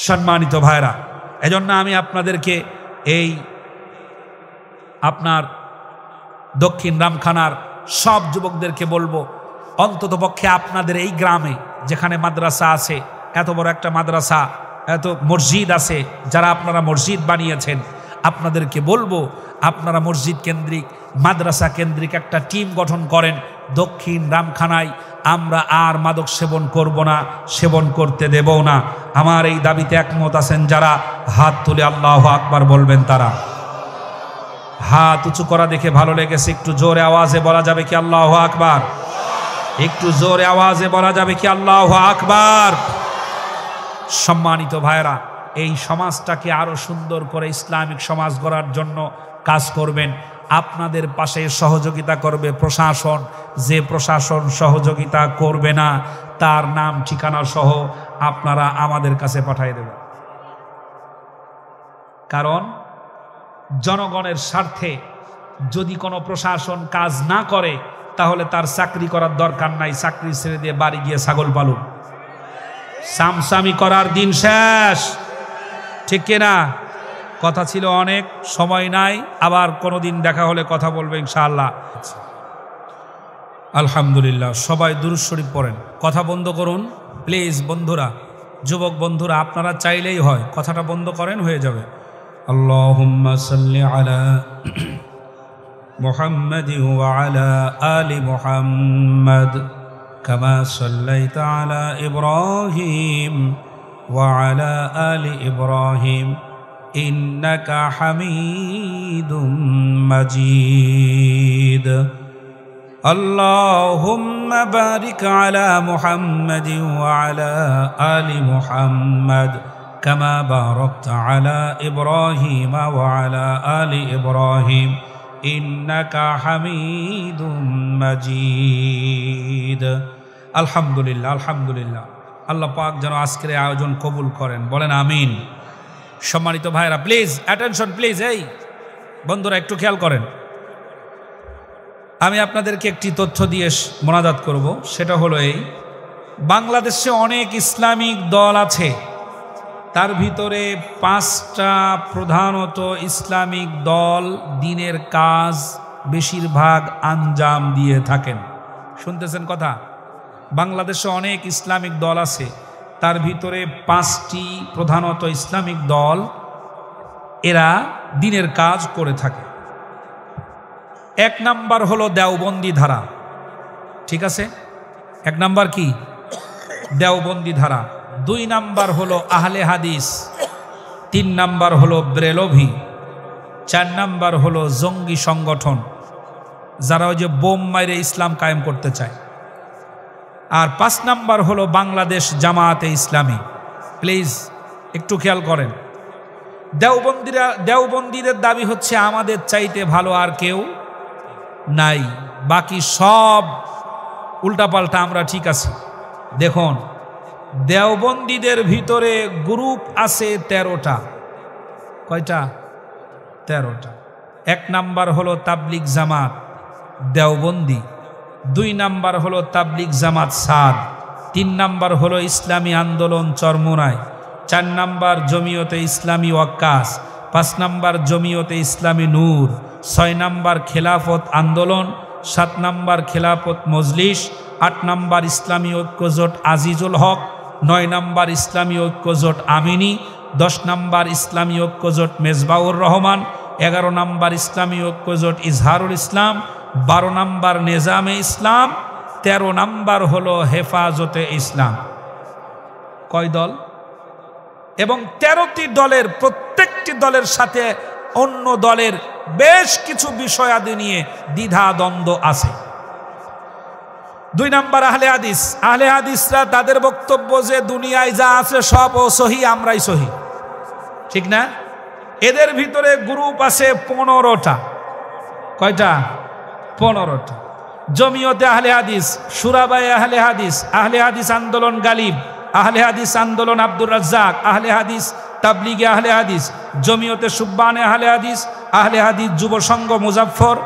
সম্মানিত ভাইরা, এজন্য আমি আপনাদেরকে এই আপনার দক্ষিণ রামখানার সব যুবকদেরকে বলবো, অন্তত পক্ষে আপনাদের এই গ্রামে যেখানে মাদ্রাসা আছে, এত বড় একটা মাদ্রাসা, এত মসজিদ আছে, যারা আপনারা মসজিদ বানিয়েছেন, আপনাদেরকে বলবো আপনারা মসজিদ কেন্দ্রিক, মাদ্রাসা কেন্দ্রিক একটা টিম গঠন করেন। দক্ষিণ রামখানায় আমরা আর মাদক সেবন করব না, সেবন করতে দেব না। আমার এই দাবিতে একমত আছেন যারা, হাত তুলে আল্লাহু আকবার বলবেন তারা। হাত উঁচু করা দেখে ভালো লেগেছে, একটু জোরে আওয়াজে বলা যাবে কি আল্লাহু আকবার? একটু জোরে আওয়াজে বলা যাবে কি আল্লাহু আকবার? সম্মানিত ভাইরা, এই সমাজটাকে আরো সুন্দর করে ইসলামিক সমাজ গড়ার জন্য কাজ করবেন। আপনাদের পাশে সহযোগিতা করবে প্রশাসন। যে প্রশাসন সহযোগিতা করবে না তার নাম ঠিকানা সহ আপনারা আমাদের কাছে পাঠিয়ে দেবেন। কারণ জনগণের স্বার্থে যদি কোনো প্রশাসন কাজ না করে তাহলে তার চাকরি করার দরকার নাই, চাকরি ছেড়ে দিয়ে বাড়ি গিয়ে ছাগল পালুন। সামসামি করার দিন শেষ, ঠিক কিনা? কথা ছিল অনেক, সময় নাই, আবার কোনোদিন দেখা হলে কথা বলবে ইনশাআল্লাহ। আলহামদুলিল্লাহ, সবাই দুরূদ শরীফ পড়েন। কথা বন্ধ করুন প্লিজ বন্ধুরা, যুবক বন্ধুরা, আপনারা চাইলেই হয়, কথাটা বন্ধ করেন, হয়ে যাবে। আল্লাহুম্মা সাল্লি আলা মুহাম্মাদি ওয়া আলা আলি মুহাম্মাদ কামা সাল্লাইতা আলা ইব্রাহিম ওয়া আলা আলি ইব্রাহিম ইন্নাকা হামিদুম মাজিদ। আল্লাহুম্মা বারিক আলা মুহাম্মাদিন ওয়া আলা আলি মুহাম্মাদ কামা বারাকতা আলা ইব্রাহিম ওয়া আলা আলি ইব্রাহিম ইন্নাকা হামিদুম মাজিদ। আলহামদুলিল্লাহ, আলহামদুলিল্লাহ। আল্লাহ পাক যেন আজকের আয়োজন কবুল করেন, বলেন আমিন। সম্মানিত ভাইরা, প্লিজ অ্যাটেনশন প্লিজ, এই বন্ধুরা একটু খেয়াল করেন। আমি আপনাদেরকে একটি তথ্য দিয়ে মোনাজাত করব, সেটা হলো এই, বাংলাদেশে অনেক ইসলামিক দল আছে, তার ভিতরে 5টা প্রধানত ইসলামিক দল দিনের কাজ বেশিরভাগ আঞ্জাম দিয়ে থাকেন। শুনতেছেন কথা? বাংলাদেশে অনেক ইসলামিক দল আছে, তার ভিতরে 5টি প্রধানত ইসলামিক দল, এরা দিনের কাজ করে থাকে। 1 নাম্বার হলো দেওবন্দি ধারা, ঠিক আছে? 1 নাম্বার কি? দেওবন্দি ধারা। 2 নাম্বার হলো আহলে হাদিস। 3 নাম্বার হলো ব্রেলভি। 4 নাম্বার হলো জঙ্গি সংগঠন, যারা ওই যে বোম মাইরে ইসলাম কায়েম করতে চায়। আর 5 নাম্বার হলো বাংলাদেশ জামায়াতে ইসলামী। প্লিজ একটু খেয়াল করেন। দেওবন্দিদের দাবি হচ্ছে আমাদের চাইতে ভালো আর কেউ নাই, বাকি সব উল্টাপাল্টা, আমরা ঠিক আছি। দেখুন, দেওবন্দিদের ভিতরে গ্রুপ আছে 13টা। কয়টা? 13টা। 1 নাম্বার হলো তাবলিগ জামাত দেওবন্দি, 2 নাম্বার হলো তাবলিগ জামাত সাদ, 3 নাম্বার হলো ইসলামী আন্দোলন চরমোনাই, 4 নাম্বার জমিয়তে ইসলামী ওয়াক্কাস, 5 নাম্বার জমিয়তে ইসলামী নূর, 6 নাম্বার খেলাফত আন্দোলন, 7 নাম্বার খেলাফত মজলিস, 8 নাম্বার ইসলামী ঐক্যজোট আজিজুল হক, 9 নাম্বার ইসলামী ঐক্যজোট আমিনী, 10 নাম্বার ইসলামী ঐক্যজোট মেজবাউর রহমান, 11 নাম্বার ইসলামী ঐক্যজোট ইজহারুল ইসলাম, 12 নাম্বার নিজামে ইসলাম, 13 নাম্বার হলো হেফাজতে ইসলাম। কয় দল? এবং 13টি দলের প্রত্যেকটি দলের সাথে অন্য দলের বেশ কিছু বিষয়াদি নিয়ে দ্বিধা দ্বন্দ্ব আছে। দুই নাম্বার আহলে হাদিস। আহলে হাদিসরা তাদের বক্তব্য যে দুনিয়ায় যা আছে সব ও সহি, আমরাই সহি, ঠিক না? এদের ভিতরে গ্রুপ আছে 15টা। কয়টা? 15টা। জমিয়তে আহলে হাদিস, সুরাবায়ে আহলে হাদিস, আহলে হাদিস আন্দোলন গালিব, আহলে হাদিস আন্দোলন আব্দুর রাজ্জাক, আহলে হাদিস তাবলিগে আহলে হাদিস, জমিয়তে সুব্বানে আহলে হাদিস, আহলে হাদিস যুব সংঘ মুজাফফর,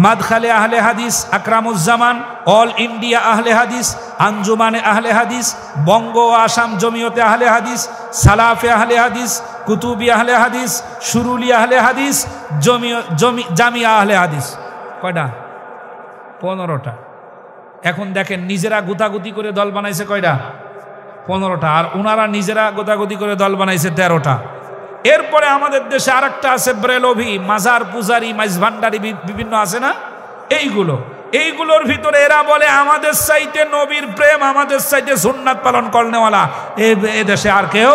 মাদখালে আহলে হাদিস আকরামুজ্জামান, অল ইন্ডিয়া আহলে হাদিস, আঞ্জুমানে আহলে হাদিস, বঙ্গ ও আসাম জমিয়তে আহলে হাদিস, সালাফে আহলে হাদিস, কুতুবি আহলে হাদিস, সুরুলি আহলে হাদিস, জামিয়া আহলে হাদিস। কয়টা? 15টা। এখন দেখেন নিজেরা গুতাগুতি করে দল বানাইছে কয়টা? 15টা। আর ওনারা নিজেরা গোতাগতি করে দল বানাইছে 13টা। এরপরে আমাদের দেশে আরেকটা আছে ব্রেলভি, মাজার পূজারি, মাইজ ভান্ডারি, বিভিন্ন আছে না? এইগুলোর ভিতরে এরা বলে আমাদের চাইতে নবীর প্রেম, আমাদের চাইতে সুন্নাত পালন করনেওয়ালা এ দেশে আর কেউ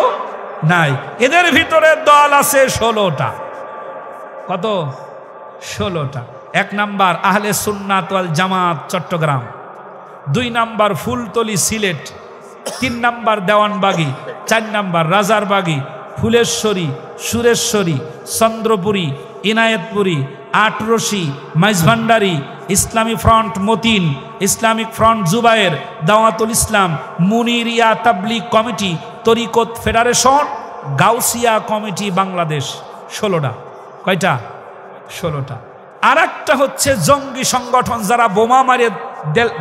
নাই। এদের ভিতরে দল আছে 16টা। কত? 16টা। 1 number Ahle Sunnat Wal Jamaat Chattogram, 2 number Fultali Sylhet, 3 number Dewanbagi, 4 number Rajarbagi, Fuleshwari, Sureshwari, Chandrapuri, Enayetpuri, Atroshi, Maijbhandari, Islami Front Matin, Islamic Front Jubayer, Dawatul Islam, Muniria Tablig Committee, Tarikat Federation, Gausia Committee Bangladesh. 16টা। কয়টা? 16টা। আর একটা হচ্ছে জঙ্গি সংগঠন, যারা বোমা মারিয়ে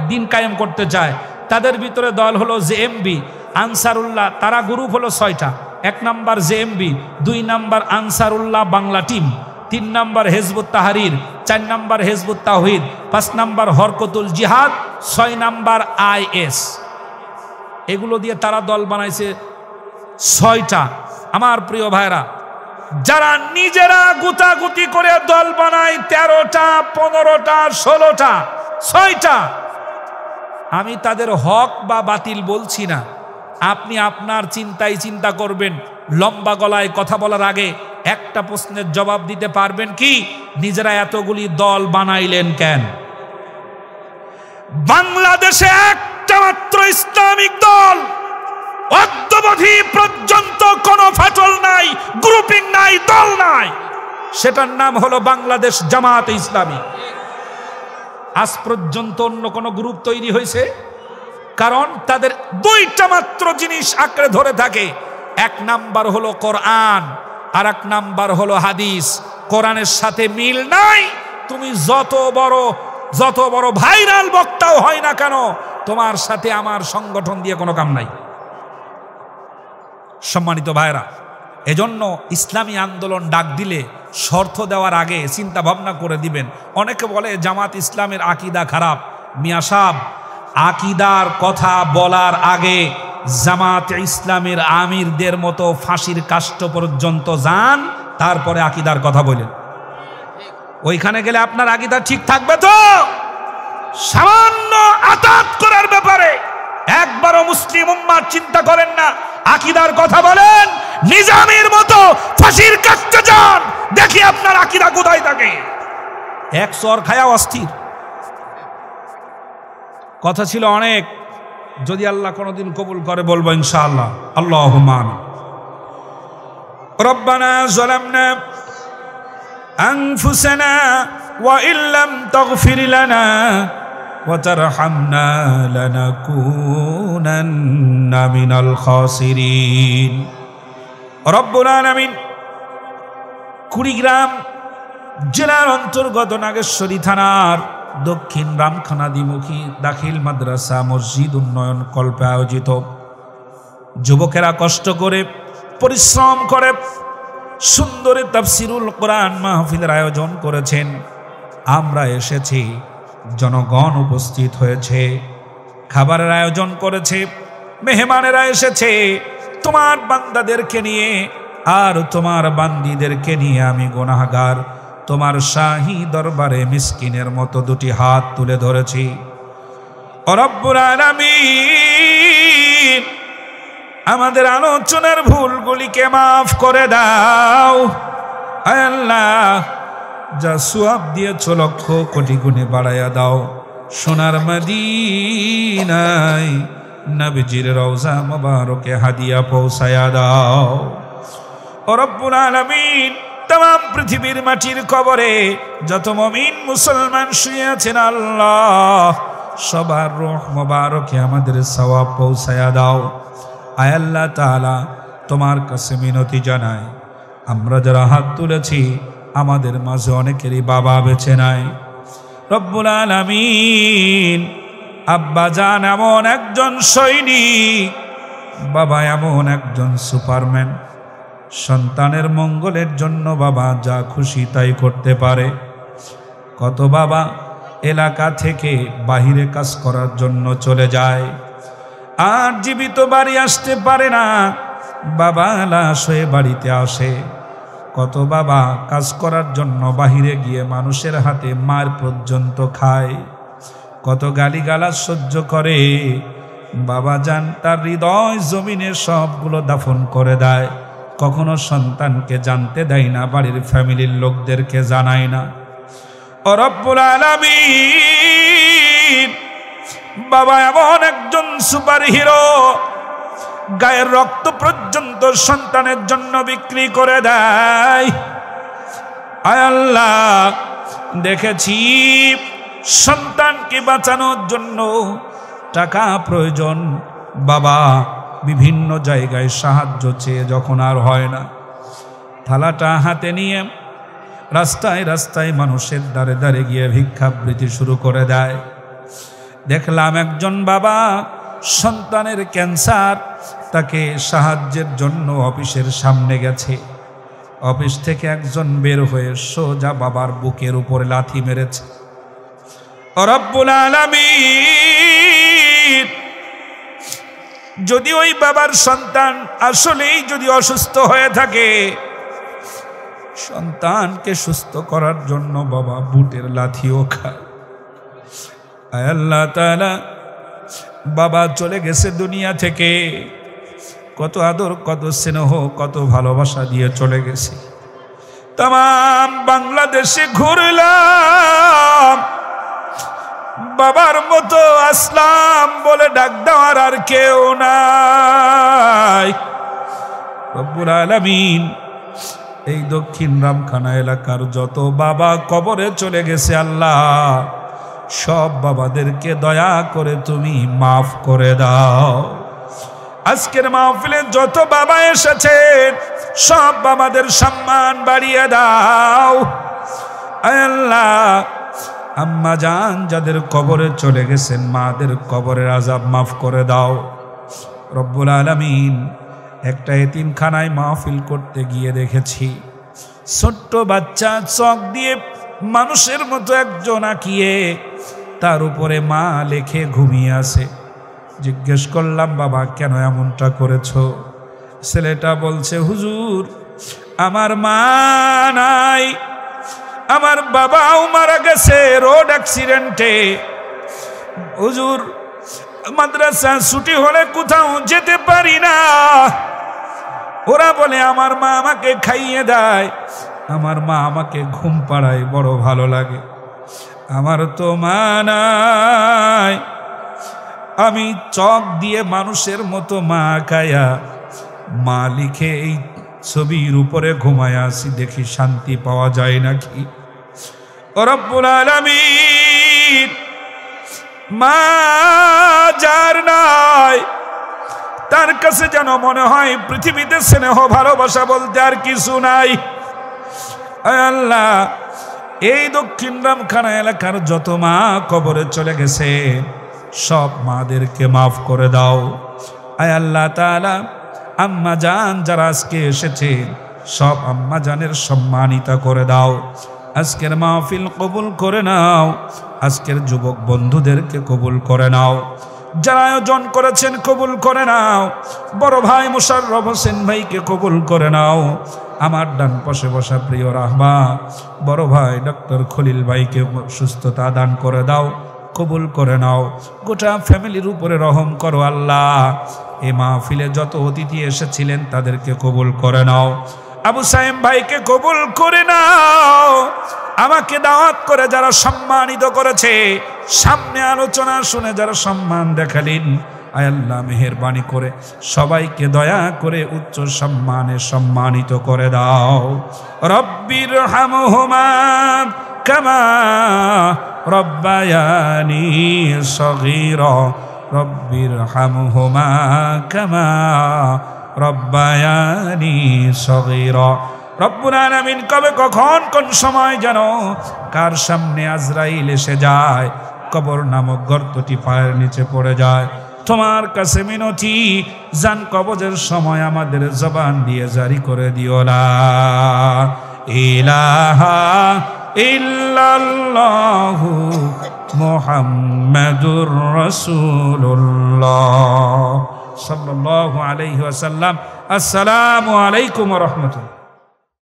দিন কায়েম করতে চায়। তাদের ভিতরে দল হলো জেএমবি, আনসারুল্লাহ, তারা গ্রুপ হলো 6টা। 1 number JMB, 2 number Ansarullah Bangla Team, 3 number Hizbut Tahrir, 4 number Hizbut Tawhid, 5 number Harkatul Jihad, 6 number is. এগুলো দিয়ে তারা দল বানাইছে 6টা। আমার প্রিয় ভাইরা, যারা নিজেরা গুতাগুতি করে দল বানায় 13টা, 15টা, 16টা, 6টা, আমি তাদের হক বা বাতিল বলছি না। আপনি আপনার চিন্তা করবেন। লম্বা গলায় কথা বলার আগে একটা প্রশ্নের জবাব দিতে পারবেন কি? নিজেরা এতগুলি দল বানাইলেন কেন? বাংলাদেশে একটা মাত্র ইসলামিক দল, অদ্যাবধি পর্যন্ত কোনো ফাটল নাই, গ্রুপিং নাই, দল নাই, সেটার নাম হলো বাংলাদেশ জামায়াতে ইসলামী। আজ পর্যন্ত অন্য কোনো গ্রুপ তৈরি হয়েছে? কারণ তাদের 2টা মাত্র জিনিস আঁকড়ে ধরে থাকে। 1 নাম্বার হলো কোরআন, আর 1 নাম্বার হলো হাদিস। কোরআনের সাথে মিল নাই, তুমি যত বড় ভাইরাল বক্তাও হয় না কেন, তোমার সাথে আমার সংগঠন দিয়ে কোনো কাম নাই। সম্মানিত ভাইরা, এজন্য ইসলামী আন্দোলন ডাক দিলে শর্ত দেওয়ার আগে চিন্তা ভাবনা করে দিবেন। অনেকে বলে জামাত ইসলামের আকীদা খারাপ। মিয়া সাহেব, আকীদার কথা বলার আগে জামাত ইসলামের আমিরদের মতো ফাঁসির কাষ্ঠ পর্যন্ত যান, তারপরে আকীদার কথা বলেন। ওইখানে গেলে আপনার আকীদা ঠিক থাকবে তো? সামান্য আতাত করার ব্যাপারে একবারও মুসলিম উম্মাহ চিন্তা করেন না। আকীদার কথা বলেন, নিজামীর মতো ফাঁসির কাষ্ঠে যান, দেখি আপনার আকীদা কোথায় থাকে। 1 চর খায়া অস্থির। কথা ছিল অনেক, যদি আল্লাহ কোনোদিন কবুল করে বলবো ইনশাআল্লাহ। আল্লাহুম্মা আমিন। রব্বানা যালামনা আনফুসানা ওয়া ইল্লাম তাগফির লানা ওয়া তারহামনা লানাকুনান্না মিনাল খাসিরিন। রব্বুল আলামিন কুড়িগ্রাম জেলার অন্তর্গত নাগেশ্বরী থানার দক্ষিণ রামখানাদিমুখী দাখিল মাদ্রাসা মসজিদ উন্নয়ন কল্পে আয়োজিত যুবকেরা কষ্ট করে পরিশ্রম করে সুন্দরী তাফসিরুল কোরআন মাহফিলের আয়োজন করেছেন। আমরা এসেছি, জনগণ উপস্থিত হয়েছে, খাবারের আয়োজন করেছে, মেহমানেরা এসেছে। তোমার বান্দাদেরকে নিয়ে আর তোমার বান্দীদেরকে নিয়ে আমি গুনাহগার তোমার শাহী দরবারে মিসকিনের মতো 2টি হাত তুলে ধরেছি। রব্বুল আলামিন, আমাদের আলোচনার ভুলগুলিকে মাফ করে দাও। আয় আল্লাহ, যা সওয়াব দিয়েছ লক্ষ কোটি গুণে বাড়াইয়া দাও। সোনার মদিনায় নবীজির রওজা মুবারকে হাদিয়া পৌঁছায়া দাও। ও রব্বুল আলামিন, तमाम पृथिवीर माटिर कबरे जत मुमिन मुसलमान शुए आछेन आल्लाह सबार रूह मुबारके आमादेर सवाब पौঁছায়া दाओ। आय आल्लाह ताआला तोमार काछे मिनती जानाई, आमरा जारा हाथ तुलेछि आमादेर माझे अनेकेरই बाबा बेঁচে নাই। रब्बुल आलामीन, आब्बा जान एमन एकजन सैनिक, बाबा एमन एकजन सुपारमैन, सन्तानेर मंगलेर जन्य बाबा जा खुशी ताई करते पारे। कत बाबा एलाका थेके बाहिरे काज करार जन्य चले जाए आर जीवित बाड़ी आसते पारे ना, बाबा लाश हये बाड़ीते आसे। कत बाबा काज करार जन्य बाहिरे गिये मानुषेर हाथे मार पर्यन्त खाय, कत गालिगालाज सह्य करे। बाबा जान तार हृदय जमिने सबगुलो दाफन करे देय, कखनो सन्तानके जानते देय ना, बाड़ीर फैमिलिर लोकदेरके जानाय ना। ओ रब्बुल आलामीन, बाबा एमन एकजन सुपार हिरो, गायेर रक्त पर्यन्त सन्तानेर जन्य बिक्री करे देय। आय आल्लाह, देखेछि सन्तानके बाँचानोर जन्य टाका प्रयोजन, बाबा विभिन्न जायगाय साहाज्य चेये जखन आर हय ना, थालाटा हाथे निये रास्ताय रास्ताय मानुषेर दारे दारे गिये भिक्षाबृत्ति शुरू करे देय। देखलाम एकजन बाबा सन्तानेर कैंसार, ताके साहाज्येर जन्य अफिसेर सामने गेছে। अफिस थेके एकजन बेर हये सोजा बाबार बुकेर उपरे लाथि मेरेছে। रब्बुल आलामीन, যদি ওই বাবার সন্তান আসলেই যদি অসুস্থ হয়ে থাকে, সন্তানকে সুস্থ করার জন্য বাবা বুটের লাঠিও খায়। আয় আল্লাহ তাআলা, বাবা চলে গেছে দুনিয়া থেকে, কত আদর কত স্নেহ কত ভালোবাসা দিয়ে চলে গেছে। तमाम বাংলাদেশে ঘুরলাম, बाबार मतो असलाम बोले डाक देওয়ার আর কেউ নাই। रब्बुल आलामीन, এই দক্ষিণ রামখানা এলাকার যত বাবা কবরে চলে গেছে আল্লাহ, সব বাবাদেরকে দয়া করে তুমি মাফ করে দাও। আজকের মাহফিলে যত বাবা এসেছেন সব বাবাদের সম্মান বাড়িয়ে দাও। আয় আল্লাহ, আম্মা জান যাদের কবরে চলে গেছেন মাদের কবরের আযাব মাফ করে দাও। রব্বুল আলামিন, একটা এতিমখানায় মাহফিল করতে গিয়ে দেখেছি ছোট্ট বাচ্চা চক দিয়ে মানুষের মতো একজন আঁকিয়ে তার উপরে মা লেখে ঘুমিয়ে আছে। জিজ্ঞেস করলাম, বাবা কেন এমনটা করেছো? ছেলেটা বলছে, হুজুর আমার মা নাই, আমার বাবাও মারা গেছে রোড অ্যাক্সিডেন্টে। হুজুর মাদ্রাসা ছুটি হলে কোথাও যেতে পারি না, ওরা বলে আমার মা আমাকে খাইয়ে দেয়, আমার মা আমাকে ঘুম পাড়ায়, বড় ভালো লাগে। আমার তো মা নাই, আমি চক দিয়ে মানুষের মতো মা খায়া মা লিখে এই ছবির উপরে ঘুমায় আসি, দেখি শান্তি পাওয়া যায় নাকি। ও রব্বুল আলামিন, মা যার নাই তার কাছে যেন মনে হয় পৃথিবীতে স্নেহ ভালোবাসা বলতে আর কিছু নাই। আয় আল্লাহ, এই দক্ষিণ রামখানা এলাকার যত মা কবরে চলে গেছে সব মাদেরকে মাফ করে দাও। আয় আল্লাহ তাআলা, আম্মা জান যারা আজকে এসেছে সব আম্মা জানের সম্মানিতা করে দাও। আজকের মাহফিল কবুল করে নাও, আজকের যুবক বন্ধুদেরকে কবুল করে নাও, যারা আয়োজন করেছেন কবুল করে নাও। বড় ভাই মোশাররফ হোসেন ভাইকে কবুল করে নাও। আমার ডান পাশে বসা প্রিয় রাহবা বড় ভাই ডক্টর খলিল ভাইকে সুস্থতা দান করে দাও, কবুল করে নাও। গোটা ফ্যামিলির উপরে রহম করো আল্লাহ। এই মাহফিলে যত অতিথি এসেছিলেন তাদেরকে কবুল করে নাও। আবু সাইম ভাইকে কবুল করে নাও। আমাকে দাওয়াত করে যারা সম্মানিত করেছে, সামনে আলোচনা শুনে যারা সম্মান দেখালেন, আয় আল্লাহ মেহেরবানি করে সবাইকে দয়া করে উচ্চ সম্মানে সম্মানিত করে দাও। রব্বির হামহুমা কামা রব্বায়ানি সগীরা, রব্বির হামহুমা কামা রব্বায়ানি সগীরা। রব্বুল আলামিন কবে কখন কোন সময় যেন কার সামনে আজরাইল এসে যায়, কবর নামক গর্তটি পায়ের নিচে পড়ে যায়, তোমার কাছে মিনতি, জান কবজের সময় আমাদের জবান দিয়ে জারি করে দিও লা ইলাহা ইল্লাল্লাহু মুহাম্মাদুর রাসূলুল্লাহ সাল্লাল্লাহু আলাইহি ওয়াসাল্লাম। আসসালামু আলাইকুম ওয়া রাহমাতুল্লাহ।